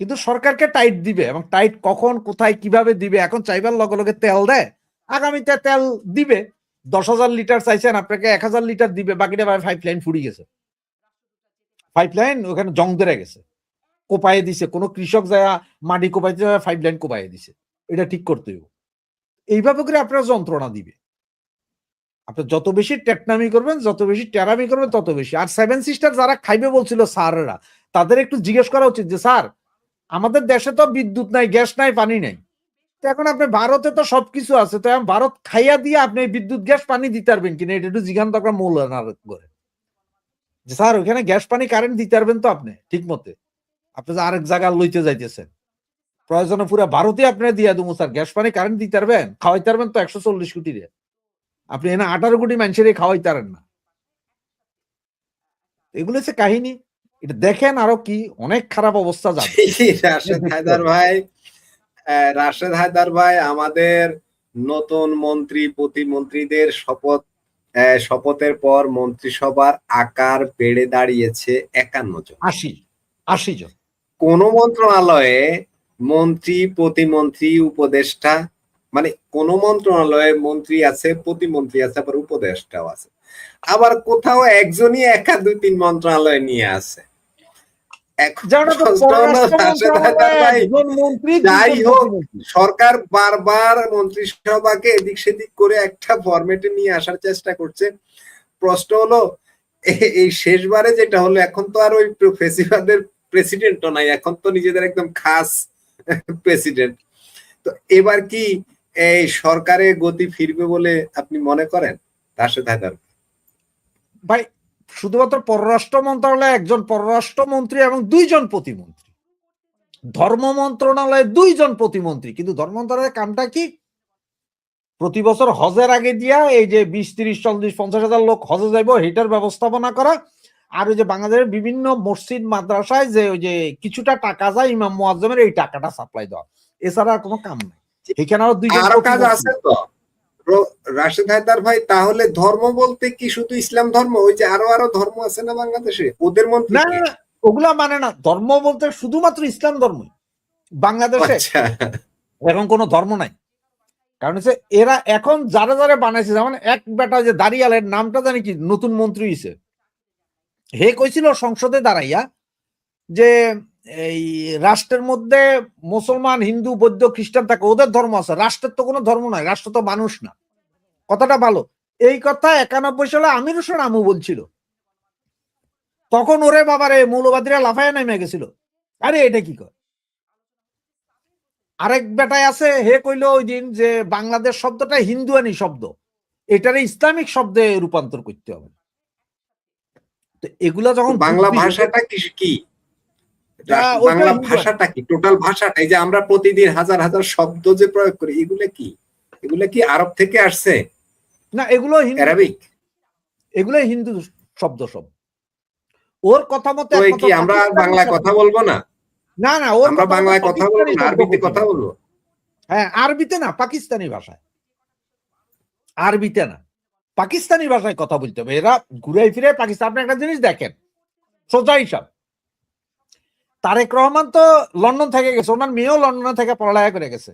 কিন্তু সরকারকে টাইট দিবে, এবং টাইট কখন কোথায় কিভাবে দিবে, এখন চাইবার লগে লগে তেল দেয়, আগামীতে তেল দিবে, 10,000 লিটার চাইছেন আপনাকে 1,000 লিটার দিবে, বাকিটা পাইপলাইন ফুরিয়ে গেছে, পাইপলাইন ওখানে জং ধরে গেছে, কোপায়ে দিছে, কোনো কৃষক যায় মাটি কোপাইতে পাইপলাইন কোপায়ে দিছে, এটা ঠিক করতে হবে। এইভাবে করে আপনারা যন্ত্রণা দিবে, আপনি যত বেশি টেকনামি করবেন, যত বেশি টেরামি করবেন তত বেশি। আর 7 সিস্টার যারা খাইবে বলছিল স্যাররা, তাদের একটু জিজ্ঞেস করা উচিত যে স্যার আমাদের দেশে তো বিদ্যুৎ নাই, গ্যাস নাই, পানি নাই, তো এখন আপনি ভারতে তো সবকিছু আছে, তো এখন ভারত খাইয়া দিয়ে আপনি বিদ্যুৎ গ্যাস পানি দিতে পারবেন কিনা, এটা একটু জিজ্ঞান দরকার মৌলানা করে, যে স্যার ওখানে গ্যাস পানি কারেন্ট দিতে পারবেন তো আপনি ঠিক মতে, আপনি যে আরেক জায়গা লইতে যাইতেছেন, প্রয়োজনে পুরো ভারতে আপনি দিয়ে দেবো স্যার, গ্যাস পানি কারেন্ট দিতে পারবেন, খাওয়াইতে পারবেন তো 140 কোটি রে, আপনি এনে 18 কোটি মানুষের খাওয়াইতে পারেন না। এগুলো হচ্ছে কাহিনী, এটা দেখেন আরো কি অনেক খারাপ অবস্থা যাবে। রাশেদ হায়দার ভাই আমাদের নতুন মন্ত্রী প্রতিমন্ত্রীদের শপথের পর মন্ত্রিসভার আকার বেড়ে দাঁড়িয়েছে 51 জন, 80 জন। কোন মন্ত্রণালয়ে মন্ত্রী প্রতিমন্ত্রী উপদেষ্টা, মানে কোন মন্ত্রণালয়ে মন্ত্রী আছে, প্রতিমন্ত্রী আছে, আবার উপদেষ্টাও আছে, আবার কোথাও একজনই একা 2-3 মন্ত্রণালয় নিয়ে আছে। যাই হোক, সরকার বারবার মন্ত্রিসভাকে এদিক সেদিক করে একটা ফরম্যাটে নিয়ে আসার চেষ্টা করছে। প্রশ্ন হলো এই শেষবারে যেটা হলো, এখন তো আর ওই ফেসিবাদের প্রেসিডেন্টও নাই, এখন তো নিজেদের একদম খাস প্রেসিডেন্ট। তো এবার কি এই সরকারে গতি ফিরবে বলে আপনি মনে করেন? রাশেদ হায়দার ভাই, শুধুমাত্র পররাষ্ট্র মন্ত্রণালয়ে একজন পররাষ্ট্রমন্ত্রী এবং 2 জন প্রতিমন্ত্রী, ধর্ম মন্ত্রণালয়ে 2 জন প্রতিমন্ত্রী, কিন্তু ধর্ম মন্ত্রণালয়ের কামটা কি? প্রতি বছর হজের আগে দিয়া এই যে 20-30-40-50 হাজার লোক হজে যাইব এটার ব্যবস্থাপনা করা, আর ওই যে বাংলাদেশের বিভিন্ন মসজিদ মাদ্রাসায় যে ওই যে কিছুটা টাকা যায় ইমাম মুয়াজ্জমের, এই টাকাটা সাপ্লাই দেওয়া, এছাড়া আর কোনো কাম নাই। এখানে আরো কাজ আছে তো রাশেদ হায়দার ভাই। তাহলে ধর্ম বলতে কি শুধু ইসলাম ধর্ম? ওই যে আরো ধর্ম আছে না বাংলাদেশে, ওদের মধ্যে না, ওগুলা মানে না, ধর্ম বলতে শুধুমাত্র ইসলাম ধর্ম বাংলাদেশে। এখন কোনো ধর্ম নাই, কারণ হচ্ছে এরা এখন যারা যারা বানাইছে, যেমন এক বেটা যে দাঁড়িয়ালের নামটা জানি কি, নতুন মন্ত্রী হইছে, হে কইছিল সংসদে দাঁড়াইয়া যে এই রাষ্ট্রের মধ্যে মুসলমান, হিন্দু, বৌদ্ধ, খ্রিস্টান থাকে, ওদের ধর্ম আছে, রাষ্ট্রের তো কোনো ধর্ম নাই, রাষ্ট্র তো মানুষ না। কথাটা ভালো। এই কথা 91 সালে আমির হোসেন আমু বলছিল, তখন ওরে বাবারে মৌলবাদীরা লাফায় নেমে গেছিল, আরে এটা কি কর। আরেক বেটায় আছে, হে কইল ওই দিন যে বাংলাদেশ শব্দটা হিন্দুয়ানি শব্দ, এটারে ইসলামিক শব্দে রূপান্তর করতে হবে। তো এগুলা যখন বাংলা ভাষাটা কি, বাংলা ভাষাটা কি, টোটাল ভাষাটা, এই যে আমরা প্রতিদিন হাজার হাজার শব্দ যে প্রয়োগ করি, এগুলা কি আরব থেকে আসছে? না, এগুলো আরবিক, এগুলো হিন্দু শব্দ সব। ওর কথা মতো কি আমরা বাংলায় কথা বলবো না? না না, আমরা বাংলায় কথা বলবো না, আরবিতে কথা বলবো। হ্যাঁ, আরবিতে না, পাকিস্তানি ভাষায়, আরবিতে না, পাকিস্তানি ভাষায় কথা বলতে হবে। এরা ঘুরে ফিরে পাকিস্তান। আপনি একটা জিনিস দেখেন, সোজা হিসাব, তারেক রহমান তো লন্ডন থেকে গেছে, ওনার মেয়েও লন্ডন থেকে পড়ালেখা করে গেছে,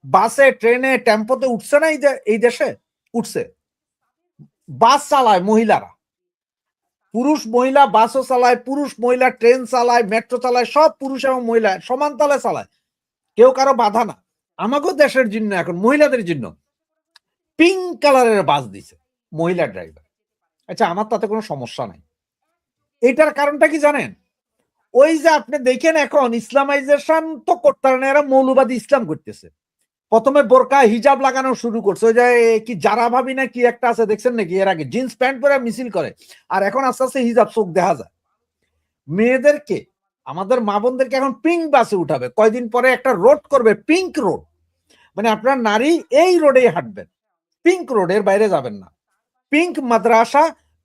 বাসে ট্রেনে টেম্পোতে উঠছে না এই দেশে? উঠছে। বাস চালায় মহিলারা, পুরুষ মহিলা বাসও চালায়, পুরুষ মহিলা ট্রেন চালায়, মেট্রো চালায়, সব পুরুষ এবং মহিলা সমান তালে চালায়, কেউ কারো বাধা না। আমাকেও দেশের জন্য এখন মহিলাদের জন্য পিঙ্ক কালারের বাস দিছে মহিলা ড্রাইভার। আচ্ছা, আমার তাতে কোনো সমস্যা নাই। এটার কারণটা কি জানেন? ওই যে আপনি দেখেন এখন ইসলামাইজেশন তো করতে না, এরা মৌলবাদী ইসলাম করতেছে। প্রথমে বোরকা হিজাব লাগানো শুরু করছে, ওই যে কি যারা ভাবি না কি একটা আছে, দেখছেন নাকি? এর আগে জিন্স প্যান্ট পরে মিছিল করে, আর এখন আস্তে আস্তে হিজাব চোখ দেখা যায়। মেয়েদেরকে, আমাদের মা বোনদেরকে এখন পিঙ্ক বাসে উঠাবে, কয়দিন পরে একটা রোড করবে, পিঙ্ক রোড, মানে আপনার নারী এই রোডেই হাঁটবেন, পিঙ্ক রোডের বাইরে যাবেন না। পিঙ্ক মাদ্রাসা,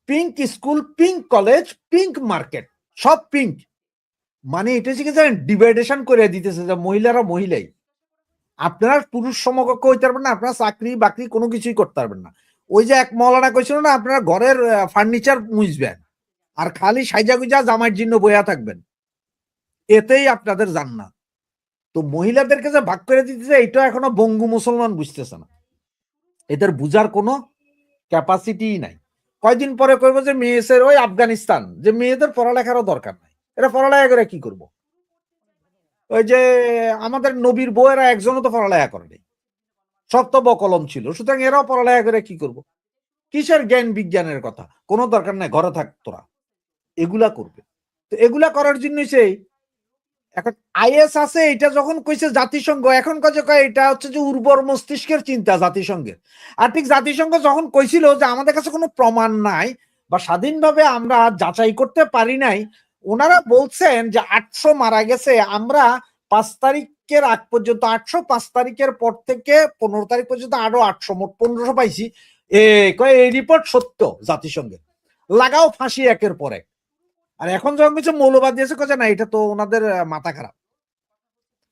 pink school, pink college, pink market, সব পিঙ্ক। মানে এটা হচ্ছে কি জানেন, ডিভাইডেশন করে দিতেছে যে মহিলারা মহিলাই, আপনারা পুরুষ সমকক্ষ হইতে পারবেন না, আপনারা চাকরি বাকরি কোনো কিছুই করতে পারবেন না। ওই যে এক মৌলানা কইছিল না, আপনারা ঘরের ফার্নিচার মুছবেন আর খালি সাইজা গুজা জামাইয়ের জন্য বইয়া থাকবেন, এতেই আপনাদের জান্নাত। তো মহিলাদেরকে যে ভাগ করে দিতেছে, এটা এখনো বঙ্গু মুসলমান বুঝতেছে না, এদের বুঝার কোনো ক্যাপাসিটি নাই। কয়দিন পরে কইব যে মেয়েদের ওই আফগানিস্তান, যে মেয়েদের পড়ালেখারও দরকার নাই, এরা পড়ালেখা করে কি করব? ওই যে আমাদের নবীর বউয়েরা একজনও তো পড়ালেখা করে নাই, সব তো বকলম ছিল, সুতরাং এরাও পড়ালেখা করে কি করব? কিসের জ্ঞান বিজ্ঞানের কথা? কোনো দরকার নাই, ঘরে থাক তোরা, এগুলা করবে। তো এগুলা করার জন্য সেই এখন আইএস আছে, এটা যখন কইছে জাতিসংঘ, এখন কাজে কয় এটা হচ্ছে যে উর্বর মস্তিষ্কের চিন্তা জাতিসংঘের। আর ঠিক জাতিসংঘ যখন কইছিল যে আমাদের কাছে কোনো প্রমাণ নাই বা স্বাধীনভাবে আমরা যাচাই করতে পারি নাই, ওনারা বলছেন যে 800 মারা গেছে, আমরা 5 তারিখের আগ পর্যন্ত 800, 5 তারিখের পর থেকে 15 তারিখ পর্যন্ত আরো 800, মোট 1500 পাইছি। এই রিপোর্ট সত্য, জাতিসংঘের লাগাও ফাঁসি একের পর এক। আর এখন যখন কিছু মৌলবাদ দিয়েছে কথা না, এটা তো ওনাদের মাথা খারাপ।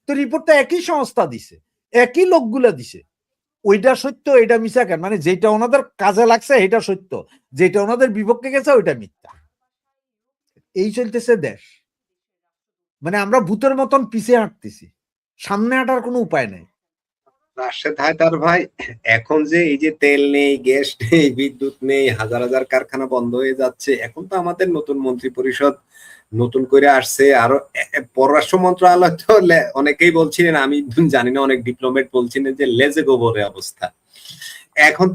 তো রিপোর্টটা একই সংস্থা দিছে, একই লোকগুলা দিছে, ওইটা সত্য এটা মিথ্যা কেন? মানে যেটা ওনাদের কাজে লাগছে এটা সত্য, যেটা ওনাদের বিপক্ষে গেছে ওইটা মিথ্যা। এই চলতেছে দেশ। মানে আমরা ভূতের মতন পিছিয়ে হাঁটতেছি, সামনে হাঁটার কোনো উপায় নাই। রাশেদ হায়দার ভাই, এখন যে এই যে তেল নেই, গ্যাস নেই, বিদ্যুৎ নেই, হাজার হাজার কারখানা বন্ধ হয়ে যাচ্ছে, এখন তো আমাদের নতুন মন্ত্রী পরিষদ নতুন করে আসছে। আরো পররাষ্ট্র মন্ত্রণালয় তো অনেকেই বলছিলেন, আমি জানি না, অনেক ডিপ্লোমেট বলছিলেন যে লেজে গোবরের অবস্থা। এখন